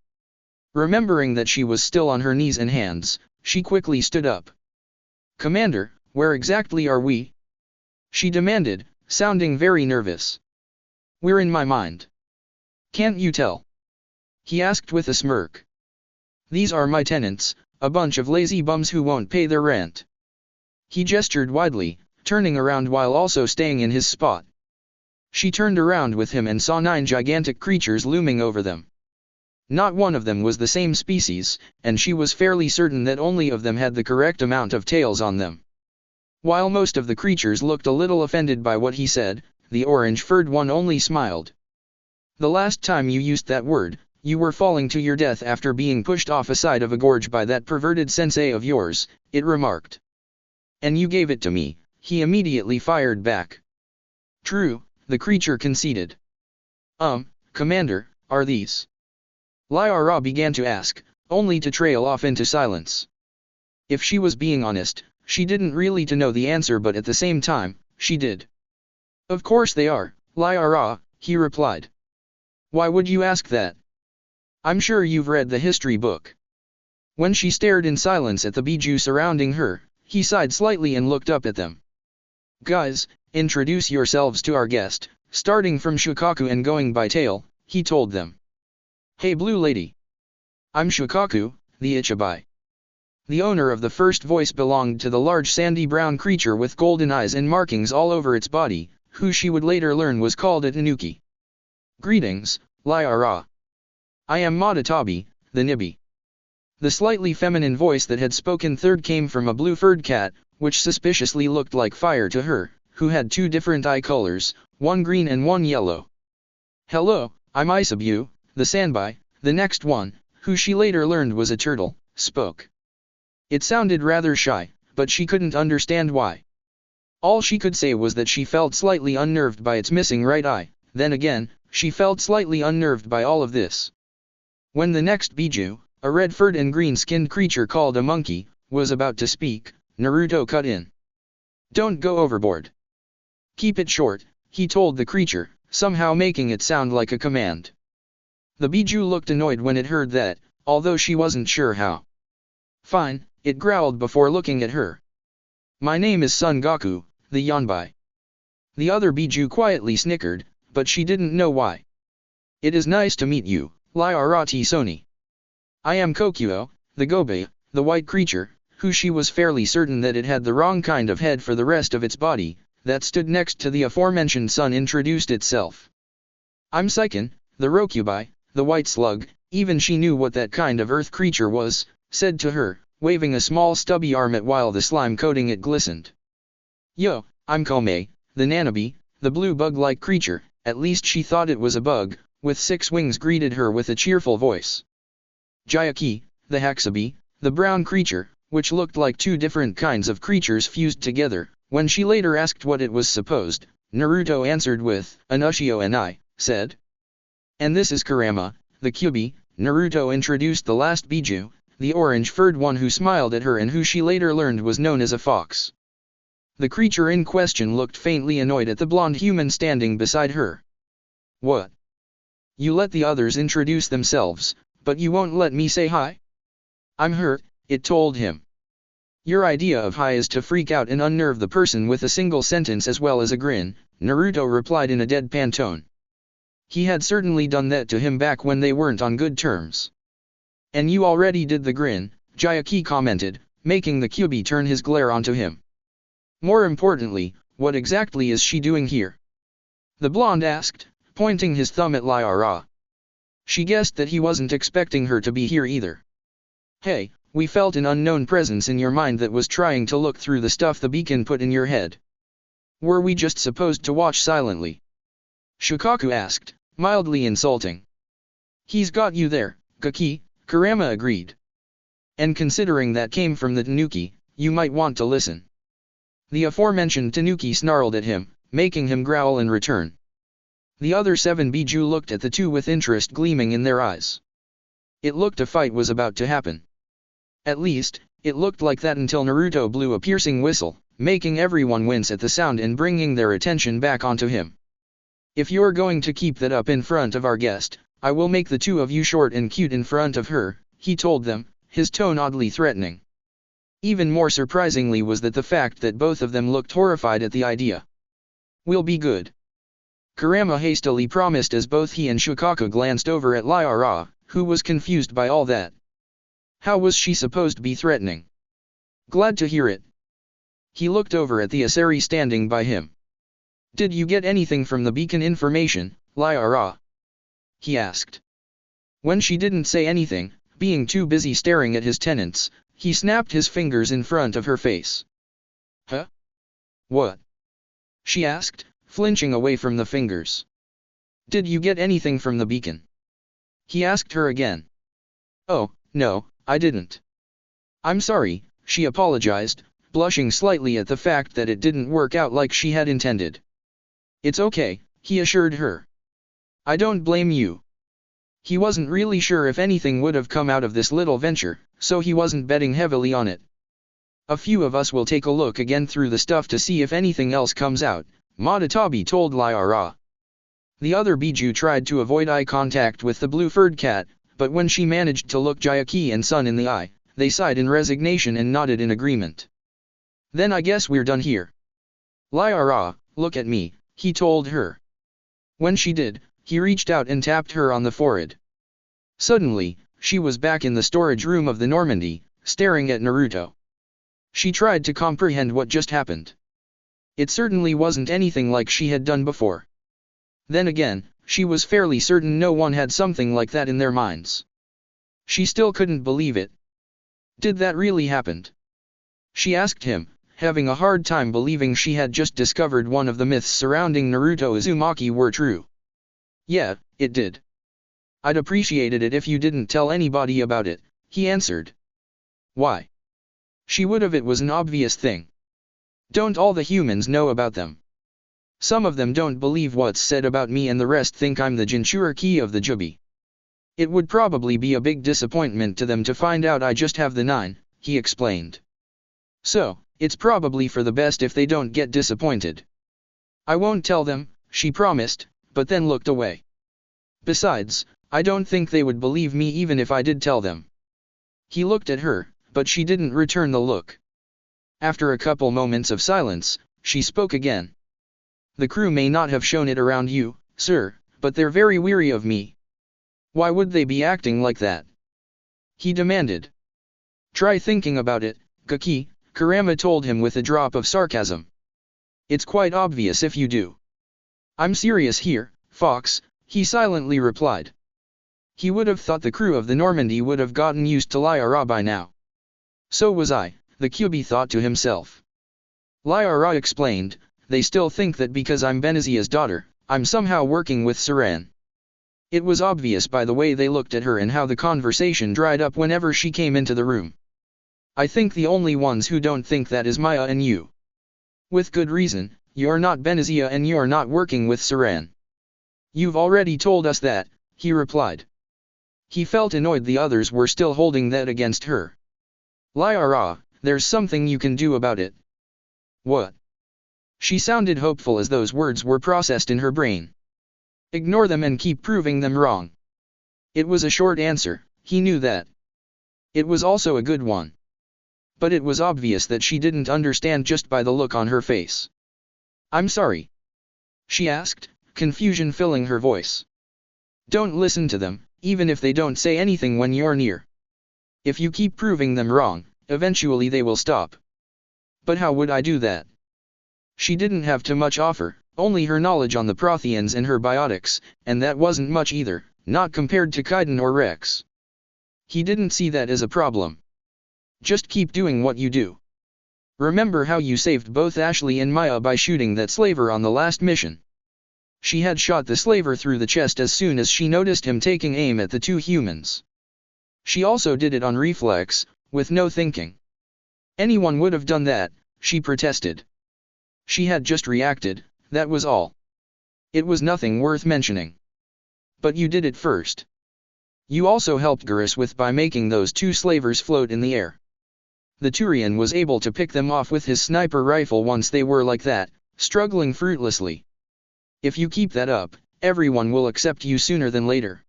Remembering that she was still on her knees and hands, she quickly stood up. "Commander, where exactly are we?" she demanded, sounding very nervous. "We're in my mind. Can't you tell?" he asked with a smirk. "These are my tenants, a bunch of lazy bums who won't pay their rent." He gestured widely, turning around while also staying in his spot. She turned around with him and saw 9 gigantic creatures looming over them. Not one of them was the same species, and she was fairly certain that only of them had the correct amount of tails on them. While most of the creatures looked a little offended by what he said, the orange-furred one only smiled. "The last time you used that word, you were falling to your death after being pushed off a side of a gorge by that perverted sensei of yours," it remarked. "And you gave it to me," he immediately fired back. "True," the creature conceded. Commander, are these?" Lyra began to ask, only to trail off into silence. If she was being honest, she didn't really know the answer, but at the same time, she did. "Of course they are, Lyra," he replied. "Why would you ask that? I'm sure you've read the history book." When she stared in silence at the bijou surrounding her, he sighed slightly and looked up at them. "Guys, introduce yourselves to our guest," starting from Shukaku and going by tail, he told them. "Hey Blue Lady. I'm Shukaku, the Ichibai." The owner of the first voice belonged to the large sandy brown creature with golden eyes and markings all over its body, who she would later learn was called a tanuki. "Greetings, Lyra. I am Madatabi, the Nibi." The slightly feminine voice that had spoken third came from a blue-furred cat, which suspiciously looked like fire to her, who had 2 different eye colors, one green and one yellow. "Hello, I'm Isabu, the Sanbai," the next one, who she later learned was a turtle, spoke. It sounded rather shy, but she couldn't understand why. All she could say was that she felt slightly unnerved by its missing right eye, then again, she felt slightly unnerved by all of this. When the next bijou, a red-furred and green-skinned creature called a monkey, was about to speak, Naruto cut in. "Don't go overboard. Keep it short," he told the creature, somehow making it sound like a command. The bijou looked annoyed when it heard that, although she wasn't sure how. "Fine," it growled before looking at her. "My name is Son Goku, the Yanbai." The other bijou quietly snickered, but she didn't know why. "It is nice to meet you, Lyra Sony. I am Kokuo, the Gobe, the white creature, who she was fairly certain that it had the wrong kind of head for the rest of its body, that stood next to the aforementioned sun introduced itself. "I'm Seiken, the Rokubai, the white slug," even she knew what that kind of earth creature was, said to her, waving a small stubby arm at while the slime coating it glistened. "Yo, I'm Kome, the Nanabi, the blue bug-like creature," at least she thought it was a bug, with 6 wings greeted her with a cheerful voice. Jayaki, the Haxabi, the brown creature, which looked like 2 different kinds of creatures fused together. When she later asked what it was supposed, Naruto answered with, "Anushio and I," said. "And this is Kurama, the Kyubi." Naruto introduced the last bijou, the orange-furred one who smiled at her and who she later learned was known as a fox. The creature in question looked faintly annoyed at the blonde human standing beside her. "What? You let the others introduce themselves, but you won't let me say hi?" "I'm hurt," it told him. "Your idea of hi is to freak out and unnerve the person with a single sentence as well as a grin," Naruto replied in a deadpan tone. He had certainly done that to him back when they weren't on good terms. "And you already did the grin," Jayaki commented, making the Kyubi turn his glare onto him. "More importantly, what exactly is she doing here?" the blonde asked, pointing his thumb at Lyra. She guessed that he wasn't expecting her to be here either. "Hey, we felt an unknown presence in your mind that was trying to look through the stuff the beacon put in your head. Were we just supposed to watch silently?" Shukaku asked, mildly insulting. "He's got you there, Gaki," Kurama agreed. "And considering that came from the tanuki, you might want to listen." The aforementioned tanuki snarled at him, making him growl in return. The other 7 bijou looked at the 2 with interest gleaming in their eyes. It looked a fight was about to happen. At least, it looked like that until Naruto blew a piercing whistle, making everyone wince at the sound and bringing their attention back onto him. "If you're going to keep that up in front of our guest, I will make the 2 of you short and cute in front of her," he told them, his tone oddly threatening. Even more surprisingly was that the fact that both of them looked horrified at the idea. We'll be good. Kurama hastily promised as both he and Shikaka glanced over at Liara, who was confused by all that. How was she supposed to be threatening? Glad to hear it. He looked over at the Asari standing by him. Did you get anything from the beacon information, Liara? He asked. When she didn't say anything, being too busy staring at his tenants, he snapped his fingers in front of her face. Huh? What? She asked, flinching away from the fingers. Did you get anything from the beacon? He asked her again. Oh, no, I didn't. I'm sorry, she apologized, blushing slightly at the fact that it didn't work out like she had intended. It's okay, he assured her. I don't blame you. He wasn't really sure if anything would have come out of this little venture, so he wasn't betting heavily on it. A few of us will take a look again through the stuff to see if anything else comes out, Matatabi told Liara. The other Biju tried to avoid eye contact with the blue-furred cat, but when she managed to look Jayaki and Sun in the eye, they sighed in resignation and nodded in agreement. Then I guess we're done here. Liara, look at me, he told her. When she did, he reached out and tapped her on the forehead. Suddenly, she was back in the storage room of the Normandy, staring at Naruto. She tried to comprehend what just happened. It certainly wasn't anything like she had done before. Then again, she was fairly certain no one had something like that in their minds. She still couldn't believe it. Did that really happen? She asked him, having a hard time believing she had just discovered one of the myths surrounding Naruto Uzumaki were true. Yeah, it did. I'd appreciated it if you didn't tell anybody about it, he answered. Why? She would have. It was an obvious thing. Don't all the humans know about them? Some of them don't believe what's said about me and the rest think I'm the Jinchuriki of the Jubi. It would probably be a big disappointment to them to find out I just have the 9, he explained. So, it's probably for the best if they don't get disappointed. I won't tell them, she promised, but then looked away. Besides, I don't think they would believe me even if I did tell them. He looked at her, but she didn't return the look. After a couple moments of silence, she spoke again. The crew may not have shown it around you, sir, but they're very weary of me. Why would they be acting like that? He demanded. Try thinking about it, Gaki, Kurama told him with a drop of sarcasm. It's quite obvious if you do. I'm serious here, Fox, he silently replied. He would have thought the crew of the Normandy would have gotten used to Liara by now. So was I, the Kyubi thought to himself. Liara explained, they still think that because I'm Benezia's daughter, I'm somehow working with Saran. It was obvious by the way they looked at her and how the conversation dried up whenever she came into the room. I think the only ones who don't think that is Maya and you. With good reason, you're not Benezia and you're not working with Saran. You've already told us that, he replied. He felt annoyed the others were still holding that against her. Liara, there's something you can do about it. What? She sounded hopeful as those words were processed in her brain. Ignore them and keep proving them wrong. It was a short answer, he knew that. It was also a good one. But it was obvious that she didn't understand just by the look on her face. I'm sorry. She asked, confusion filling her voice. Don't listen to them, even if they don't say anything when you're near. If you keep proving them wrong, eventually they will stop. But how would I do that? She didn't have too much offer, only her knowledge on the Protheans and her biotics, and that wasn't much either, not compared to Kaiden or Rex. He didn't see that as a problem. Just keep doing what you do. Remember how you saved both Ashley and Maya by shooting that slaver on the last mission. She had shot the slaver through the chest as soon as she noticed him taking aim at the two humans. She also did it on reflex, with no thinking. Anyone would have done that, she protested. She had just reacted, that was all. It was nothing worth mentioning. But you did it first. You also helped Gurus with by making those two slavers float in the air. The Turian was able to pick them off with his sniper rifle once they were like that, struggling fruitlessly. If you keep that up, everyone will accept you sooner than later.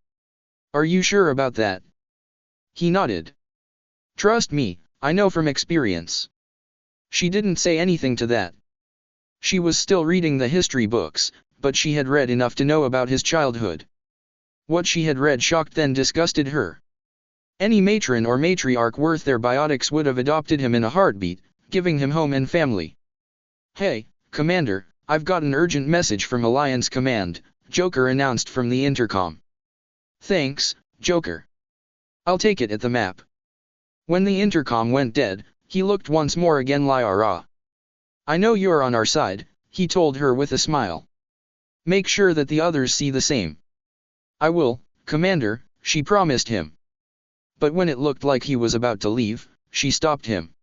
Are you sure about that? He nodded. Trust me, I know from experience. She didn't say anything to that. She was still reading the history books, but she had read enough to know about his childhood. What she had read shocked then disgusted her. Any matron or matriarch worth their biotics would have adopted him in a heartbeat, giving him home and family. "Hey, Commander, I've got an urgent message from Alliance Command," Joker announced from the intercom. "Thanks, Joker. I'll take it at the map." When the intercom went dead, he looked once more again Lyra. "I know you're on our side," he told her with a smile. "Make sure that the others see the same." "I will, Commander," she promised him. But when it looked like he was about to leave, she stopped him.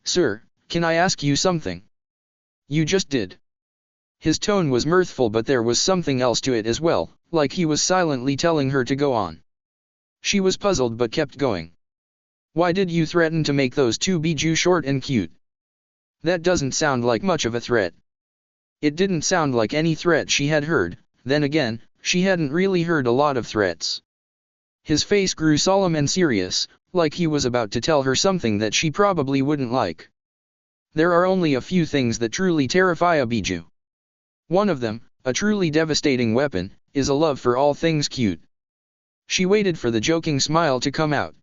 Sir, can I ask you something?" "You just did." His tone was mirthful, but there was something else to it as well, like he was silently telling her to go on. She was puzzled but kept going. "Why did you threaten to make those two bijou short and cute?" That doesn't sound like much of a threat. It didn't sound like any threat she had heard. Then again, she hadn't really heard a lot of threats. His face grew solemn and serious, like he was about to tell her something that she probably wouldn't like. "There are only a few things that truly terrify a bijou. One of them, a truly devastating weapon, is a love for all things cute." She waited for the joking smile to come out.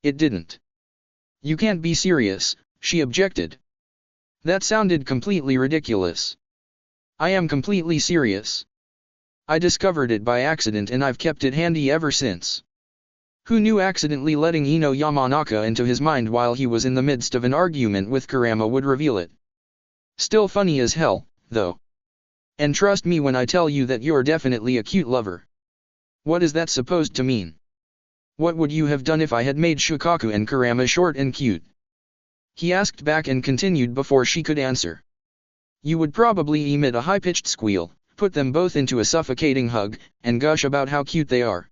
It didn't. "You can't be serious," she objected. That sounded completely ridiculous. "I am completely serious. I discovered it by accident and I've kept it handy ever since." Who knew accidentally letting Ino Yamanaka into his mind while he was in the midst of an argument with Kurama would reveal it. Still funny as hell, though. And trust me when I tell you that you're definitely a cute lover. What is that supposed to mean? What would you have done if I had made Shukaku and Kurama short and cute? He asked back and continued before she could answer. You would probably emit a high-pitched squeal, put them both into a suffocating hug, and gush about how cute they are.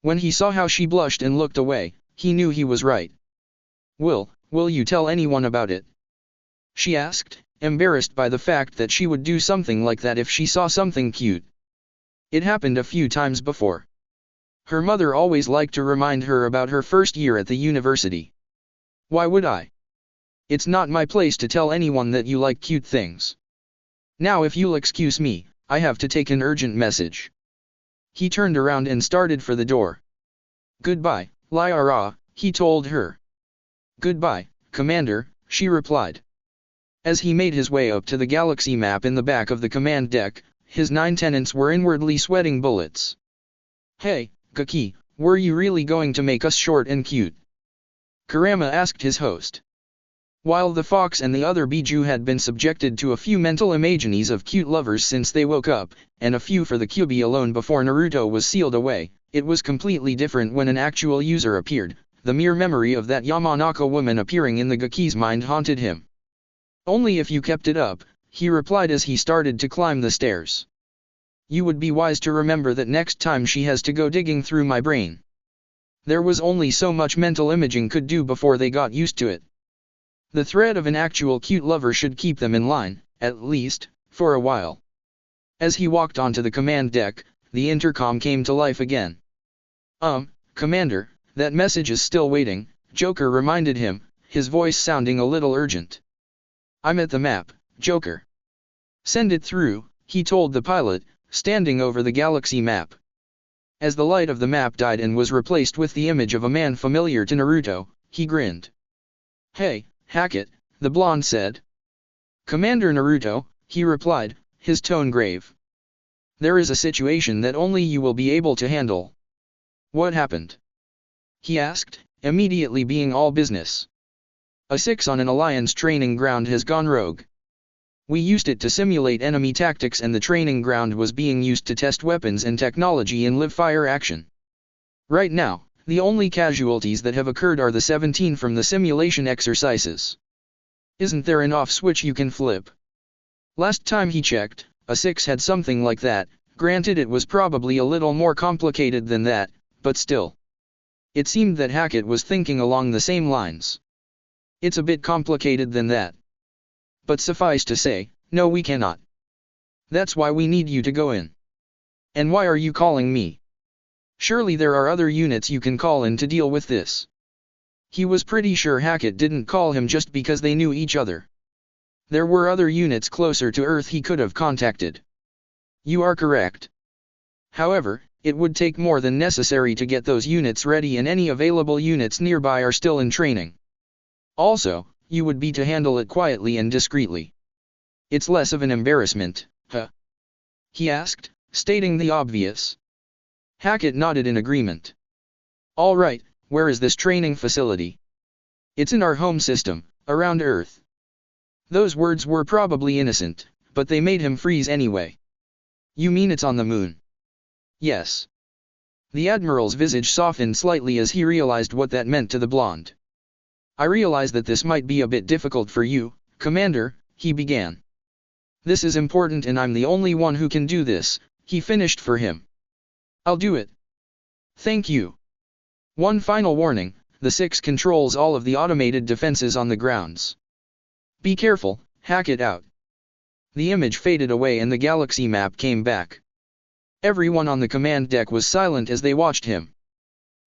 When he saw how she blushed and looked away, he knew he was right. Will you tell anyone about it?" she asked, embarrassed by the fact that she would do something like that if she saw something cute. It happened a few times before. Her mother always liked to remind her about her first year at the university. "Why would I? It's not my place to tell anyone that you like cute things. Now if you'll excuse me, I have to take an urgent message." He turned around and started for the door. "Goodbye, Lyra," he told her. "Goodbye, Commander," she replied. As he made his way up to the galaxy map in the back of the command deck, his 9 tenants were inwardly sweating bullets. "Hey, Gaki, were you really going to make us short and cute?" Kurama asked his host. While the fox and the other bijou had been subjected to a few mental imageries of cute lovers since they woke up, and a few for the Kyuubi alone before Naruto was sealed away, it was completely different when an actual user appeared. The mere memory of that Yamanaka woman appearing in the Gaki's mind haunted him. "Only if you kept it up," he replied as he started to climb the stairs. "You would be wise to remember that next time she has to go digging through my brain." There was only so much mental imaging could do before they got used to it. The threat of an actual cute lover should keep them in line, at least, for a while. As he walked onto the command deck, the intercom came to life again. Commander, that message is still waiting," Joker reminded him, his voice sounding a little urgent. "I'm at the map, Joker." "Send it through," he told the pilot, standing over the galaxy map. As the light of the map died and was replaced with the image of a man familiar to Naruto, he grinned. "Hey, Hackett," the blonde said. "Commander Naruto," he replied, his tone grave. "There is a situation that only you will be able to handle." "What happened?" he asked, immediately being all business. "A 6 on an Alliance training ground has gone rogue. We used it to simulate enemy tactics and the training ground was being used to test weapons and technology in live-fire action. Right now, the only casualties that have occurred are the 17 from the simulation exercises. Isn't there an off switch you can flip?" Last time he checked, a 6 had something like that. Granted, it was probably a little more complicated than that, but still. It seemed that Hackett was thinking along the same lines. "It's a bit complicated than that. But suffice to say, no, we cannot. That's why we need you to go in." "And why are you calling me? Surely there are other units you can call in to deal with this." He was pretty sure Hackett didn't call him just because they knew each other. There were other units closer to Earth he could have contacted. You are correct. However, it would take more than necessary to get those units ready, and any available units nearby are still in training. Also, you would be to handle it quietly and discreetly. It's less of an embarrassment, huh? He asked, stating the obvious. Hackett nodded in agreement. All right, where is this training facility? It's in our home system, around Earth. Those words were probably innocent, but they made him freeze anyway. You mean it's on the moon? Yes. The Admiral's visage softened slightly as he realized what that meant to the blonde. I realize that this might be a bit difficult for you, Commander, he began. This is important and I'm the only one who can do this, he finished for him. I'll do it. Thank you. One final warning, the 6 controls all of the automated defenses on the grounds. Be careful, Hackett out. The image faded away and the galaxy map came back. Everyone on the command deck was silent as they watched him.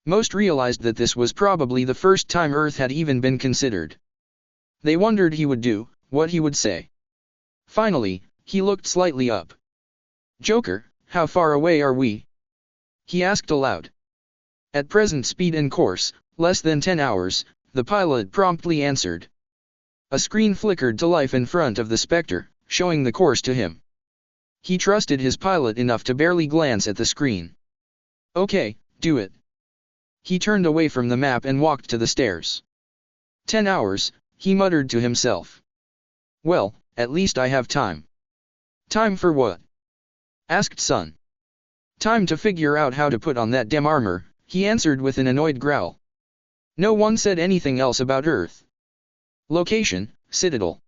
Most realized that this was probably the first time Earth had even been considered. They wondered he would do, what he would say. Finally, he looked slightly up. Joker, how far away are we? He asked aloud. At present speed and course, less than 10 hours, the pilot promptly answered. A screen flickered to life in front of the Spectre, showing the course to him. He trusted his pilot enough to barely glance at the screen. Okay, do it. He turned away from the map and walked to the stairs. 10 hours, he muttered to himself. Well, at least I have time. Time for what? Asked Sun. Time to figure out how to put on that damn armor, he answered with an annoyed growl. No one said anything else about Earth. Location, Citadel.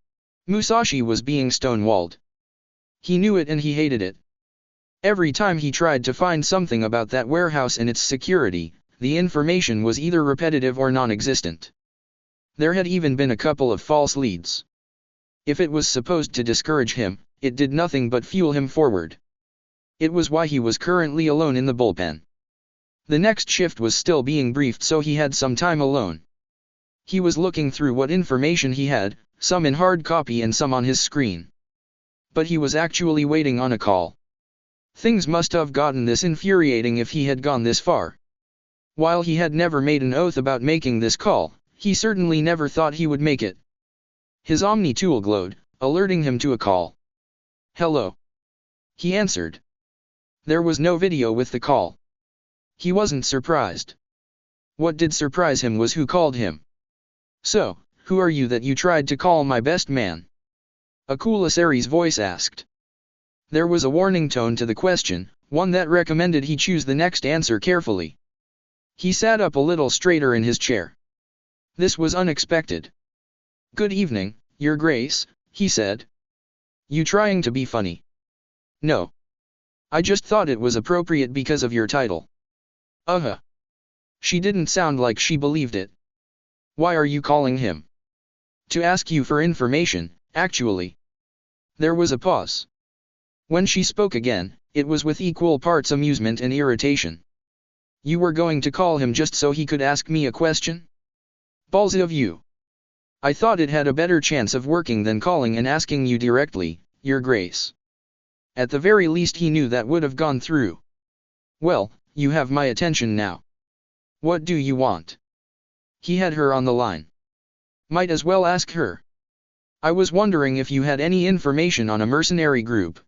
Musashi was being stonewalled. He knew it and he hated it. Every time he tried to find something about that warehouse and its security, the information was either repetitive or non-existent. There had even been a couple of false leads. If it was supposed to discourage him, it did nothing but fuel him forward. It was why he was currently alone in the bullpen. The next shift was still being briefed, so he had some time alone. He was looking through what information he had, some in hard copy and some on his screen. But he was actually waiting on a call. Things must have gotten this infuriating if he had gone this far. While he had never made an oath about making this call, he certainly never thought he would make it. His Omni tool glowed, alerting him to a call. Hello. He answered. There was no video with the call. He wasn't surprised. What did surprise him was who called him. So, who are you that you tried to call my best man? A Kulasari's voice asked. There was a warning tone to the question, one that recommended he choose the next answer carefully. He sat up a little straighter in his chair. This was unexpected. Good evening, Your Grace, he said. You trying to be funny? No. I just thought it was appropriate because of your title. She didn't sound like she believed it. Why are you calling him? To ask you for information, actually. There was a pause. When she spoke again, it was with equal parts amusement and irritation. You were going to call him just so he could ask me a question? Ballsy of you. I thought it had a better chance of working than calling and asking you directly, Your Grace. At the very least he knew that would have gone through. Well, you have my attention now. What do you want? He had her on the line. Might as well ask her. I was wondering if you had any information on a mercenary group.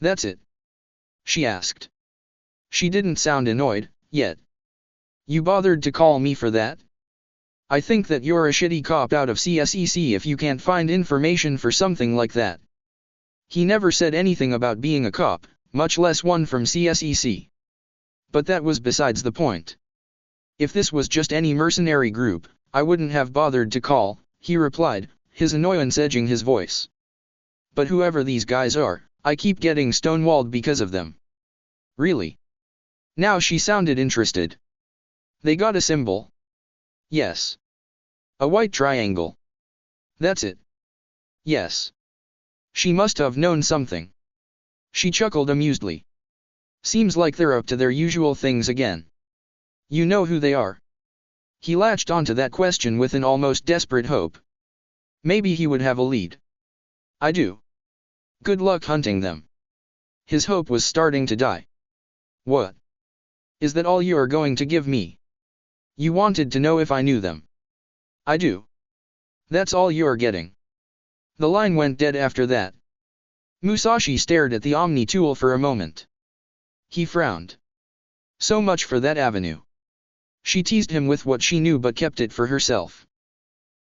That's it. She asked. She didn't sound annoyed, yet. You bothered to call me for that? I think that you're a shitty cop out of CSEC if you can't find information for something like that. He never said anything about being a cop, much less one from CSEC. But that was besides the point. If this was just any mercenary group, I wouldn't have bothered to call, he replied, his annoyance edging his voice. But whoever these guys are, I keep getting stonewalled because of them. Really? Now she sounded interested. They got a symbol? Yes. A white triangle. That's it. Yes. She must have known something. She chuckled amusedly. Seems like they're up to their usual things again. You know who they are? He latched onto that question with an almost desperate hope. Maybe he would have a lead. I do. Good luck hunting them. His hope was starting to die. What? Is that all you are going to give me? You wanted to know if I knew them. I do. That's all you're getting. The line went dead after that. Musashi stared at the Omni tool for a moment. He frowned. So much for that avenue. She teased him with what she knew but kept it for herself.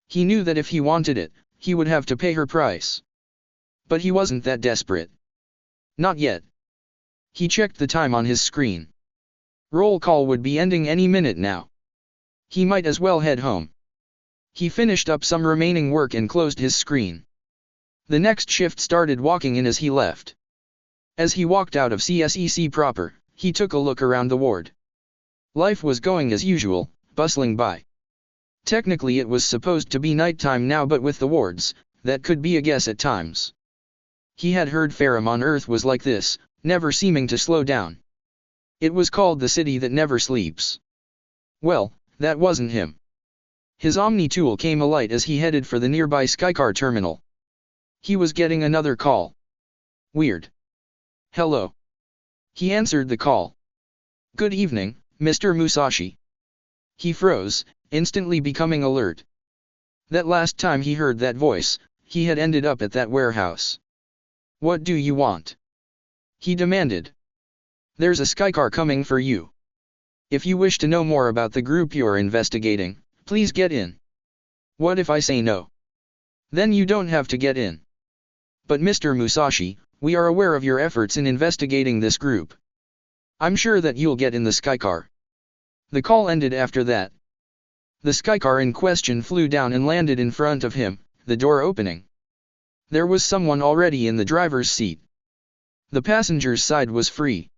He knew that if he wanted it, he would have to pay her price. But he wasn't that desperate. Not yet. He checked the time on his screen. Roll call would be ending any minute now. He might as well head home. He finished up some remaining work and closed his screen. The next shift started walking in as he left. As he walked out of CSEC proper, he took a look around the ward. Life was going as usual, bustling by. Technically it was supposed to be nighttime now, but with the wards, that could be a guess at times. He had heard Farum on Earth was like this, never seeming to slow down. It was called the city that never sleeps. Well, that wasn't him. His Omni tool came alight as he headed for the nearby Skycar terminal. He was getting another call. Weird. Hello. He answered the call. Good evening, Mr. Musashi. He froze, instantly becoming alert. That last time he heard that voice, he had ended up at that warehouse. What do you want? He demanded. There's a Skycar coming for you. If you wish to know more about the group you're investigating, please get in. What if I say no? Then you don't have to get in. But Mr. Musashi, we are aware of your efforts in investigating this group. I'm sure that you'll get in the Skycar. The call ended after that. The Skycar in question flew down and landed in front of him, the door opening. There was someone already in the driver's seat. The passenger's side was free.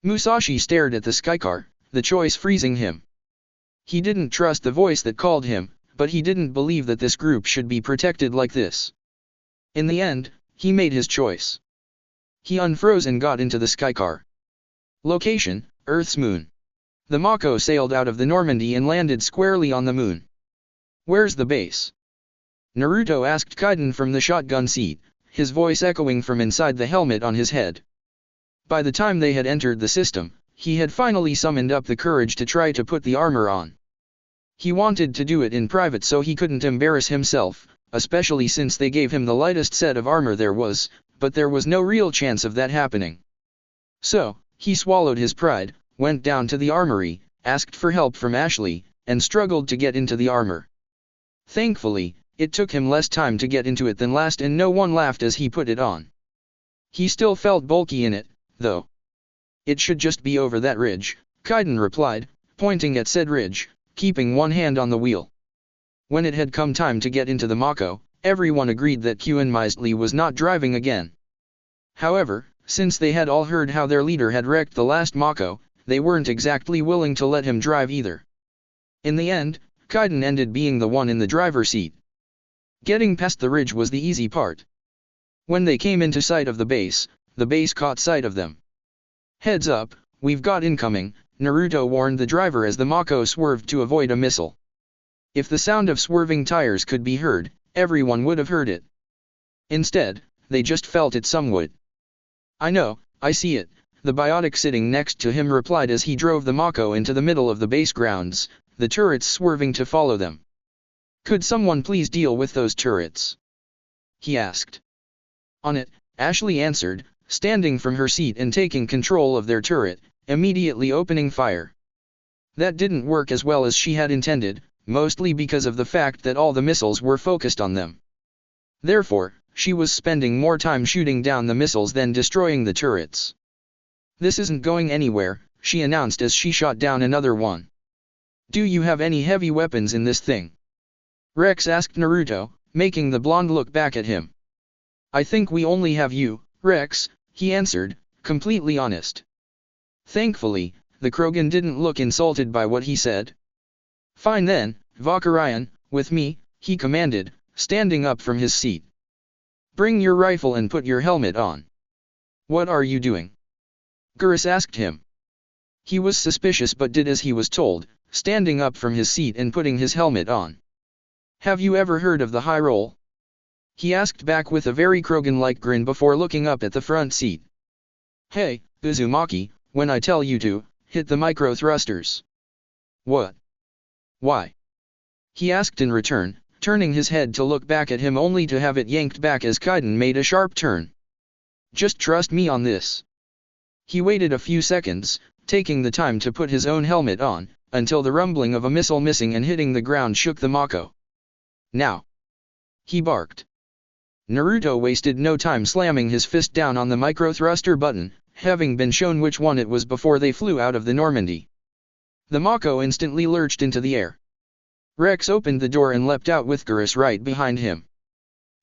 Musashi stared at the Skycar, the choice freezing him. He didn't trust the voice that called him, but he didn't believe that this group should be protected like this. In the end, he made his choice. He unfroze and got into the Skycar. Location, Earth's moon. The Mako sailed out of the Normandy and landed squarely on the moon. Where's the base? Naruto asked Kaiden from the shotgun seat, his voice echoing from inside the helmet on his head. By the time they had entered the system, he had finally summoned up the courage to try to put the armor on. He wanted to do it in private so he couldn't embarrass himself, especially since they gave him the lightest set of armor there was, but there was no real chance of that happening. So, he swallowed his pride, went down to the armory, asked for help from Ashley, and struggled to get into the armor. Thankfully, it took him less time to get into it than last and no one laughed as he put it on. He still felt bulky in it, though. It should just be over that ridge, Kaiden replied, pointing at said ridge, keeping one hand on the wheel. When it had come time to get into the Mako, everyone agreed that Qin Meisley was not driving again. However, since they had all heard how their leader had wrecked the last Mako, they weren't exactly willing to let him drive either. In the end, Kaiden ended being the one in the driver's seat. Getting past the ridge was the easy part. When they came into sight of the base caught sight of them. Heads up, we've got incoming, Naruto warned the driver as the Mako swerved to avoid a missile. If the sound of swerving tires could be heard, everyone would have heard it. Instead, they just felt it somewhat. I know, I see it, the biotic sitting next to him replied as he drove the Mako into the middle of the base grounds, the turrets swerving to follow them. Could someone please deal with those turrets? He asked. On it, Ashley answered, standing from her seat and taking control of their turret, immediately opening fire. That didn't work as well as she had intended, mostly because of the fact that all the missiles were focused on them. Therefore, she was spending more time shooting down the missiles than destroying the turrets. This isn't going anywhere, she announced as she shot down another one. Do you have any heavy weapons in this thing? Rex asked Naruto, making the blonde look back at him. I think we only have you, Rex, he answered, completely honest. Thankfully, the Krogan didn't look insulted by what he said. Fine then, Valkyrian, with me, he commanded, standing up from his seat. Bring your rifle and put your helmet on. What are you doing? Gurus asked him. He was suspicious but did as he was told, standing up from his seat and putting his helmet on. Have you ever heard of the high roll? He asked back with a very Krogan-like grin before looking up at the front seat. Hey, Uzumaki, when I tell you to, hit the micro thrusters. What? Why? He asked in return, turning his head to look back at him only to have it yanked back as Kaiden made a sharp turn. Just trust me on this. He waited a few seconds, taking the time to put his own helmet on, until the rumbling of a missile missing and hitting the ground shook the Mako. Now! He barked. Naruto wasted no time slamming his fist down on the micro-thruster button, having been shown which one it was before they flew out of the Normandy. The Mako instantly lurched into the air. Rex opened the door and leapt out with Geras right behind him.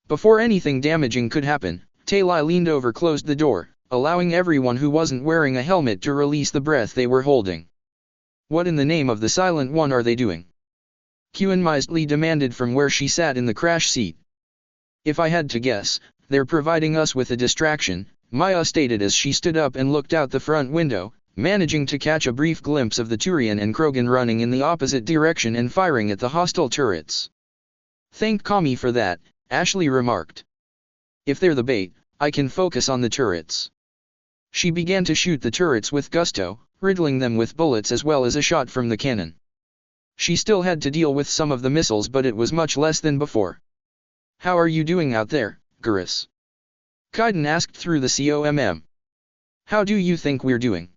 Before anything damaging could happen, Tailai leaned over closed the door, allowing everyone who wasn't wearing a helmet to release the breath they were holding. What in the name of the Silent One are they doing? Kyun Lee demanded from where she sat in the crash seat. If I had to guess, they're providing us with a distraction, Maya stated as she stood up and looked out the front window, managing to catch a brief glimpse of the Turian and Krogan running in the opposite direction and firing at the hostile turrets. Thank Kami for that, Ashley remarked. If they're the bait, I can focus on the turrets. She began to shoot the turrets with gusto, riddling them with bullets as well as a shot from the cannon. She still had to deal with some of the missiles, but it was much less than before. How are you doing out there, Geras? Kaiden asked through the COMM. How do you think we're doing?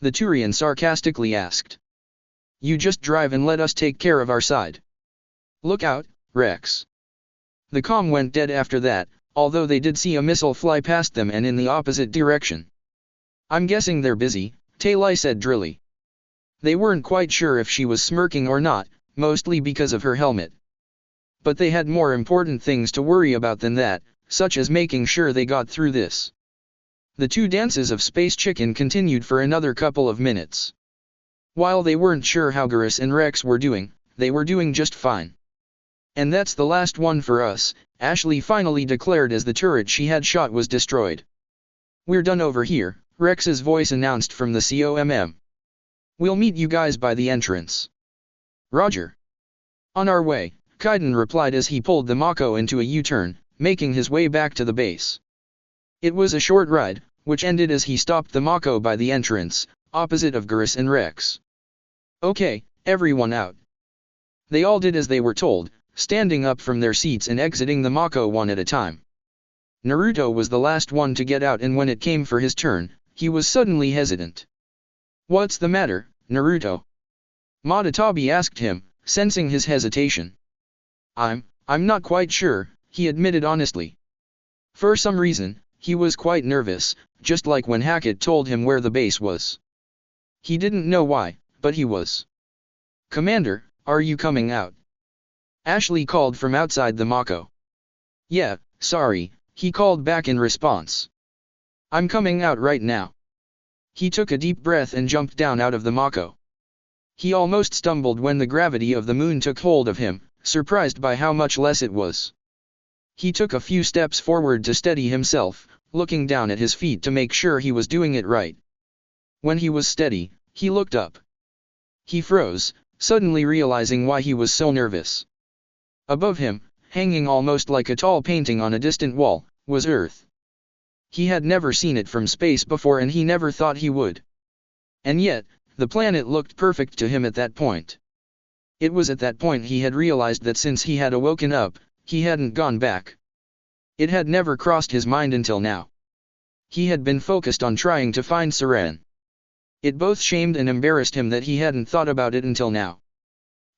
The Turian sarcastically asked. You just drive and let us take care of our side. Look out, Rex. The comm went dead after that, although they did see a missile fly past them and in the opposite direction. I'm guessing they're busy, Tailai said drily. They weren't quite sure if she was smirking or not, mostly because of her helmet. But they had more important things to worry about than that, such as making sure they got through this. The two dances of Space Chicken continued for another couple of minutes. While they weren't sure how Geras and Rex were doing, they were doing just fine. And that's the last one for us, Ashley finally declared as the turret she had shot was destroyed. We're done over here, Rex's voice announced from the COMM. We'll meet you guys by the entrance. Roger. On our way, Kaiden replied as he pulled the Mako into a U-turn, making his way back to the base. It was a short ride, which ended as he stopped the Mako by the entrance, opposite of Geras and Rex. Okay, everyone out. They all did as they were told, standing up from their seats and exiting the Mako one at a time. Naruto was the last one to get out, and when it came for his turn, he was suddenly hesitant. What's the matter, Naruto? Madatabi asked him, sensing his hesitation. I'm not quite sure, he admitted honestly. For some reason, he was quite nervous, just like when Hackett told him where the base was. He didn't know why, but he was. Commander, are you coming out? Ashley called from outside the Mako. Yeah, sorry, he called back in response. I'm coming out right now. He took a deep breath and jumped down out of the Mako. He almost stumbled when the gravity of the moon took hold of him, surprised by how much less it was. He took a few steps forward to steady himself, looking down at his feet to make sure he was doing it right. When he was steady, he looked up. He froze, suddenly realizing why he was so nervous. Above him, hanging almost like a tall painting on a distant wall, was Earth. He had never seen it from space before, and he never thought he would. And yet, the planet looked perfect to him at that point. It was at that point he had realized that since he had awoken up, he hadn't gone back. It had never crossed his mind until now. He had been focused on trying to find Saran. It both shamed and embarrassed him that he hadn't thought about it until now.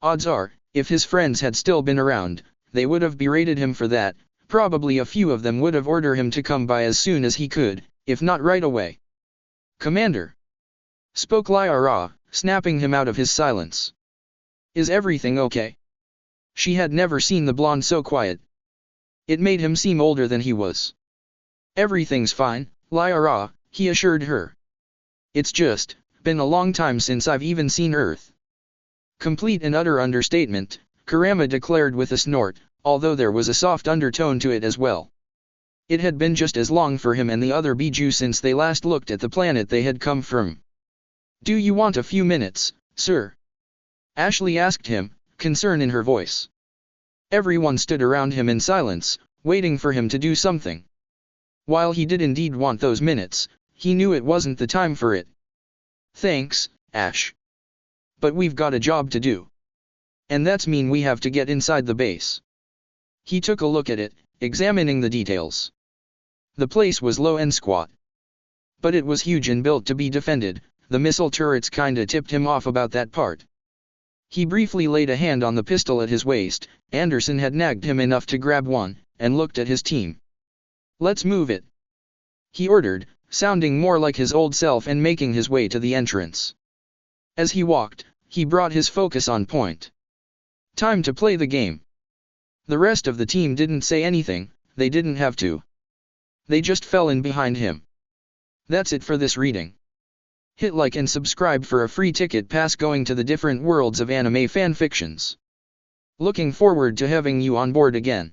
Odds are, if his friends had still been around, they would have berated him for that. Probably a few of them would have ordered him to come by as soon as he could, if not right away. Commander! Spoke Lyra, snapping him out of his silence. Is everything okay? She had never seen the blonde so quiet. It made him seem older than he was. Everything's fine, Lyra, he assured her. It's just been a long time since I've even seen Earth. Complete and utter understatement, Kurama declared with a snort, although there was a soft undertone to it as well. It had been just as long for him and the other Biju since they last looked at the planet they had come from. Do you want a few minutes, sir? Ashley asked him, concern in her voice. Everyone stood around him in silence, waiting for him to do something. While he did indeed want those minutes, he knew it wasn't the time for it. Thanks, Ash. But we've got a job to do. And that's mean we have to get inside the base. He took a look at it, examining the details. The place was low and squat. But it was huge and built to be defended. The missile turrets kinda tipped him off about that part. He briefly laid a hand on the pistol at his waist. Anderson had nagged him enough to grab one, and looked at his team. Let's move it, he ordered, sounding more like his old self and making his way to the entrance. As he walked, he brought his focus on point. Time to play the game. The rest of the team didn't say anything, they didn't have to. They just fell in behind him. That's it for this reading. Hit like and subscribe for a free ticket pass going to the different worlds of anime fanfictions. Looking forward to having you on board again.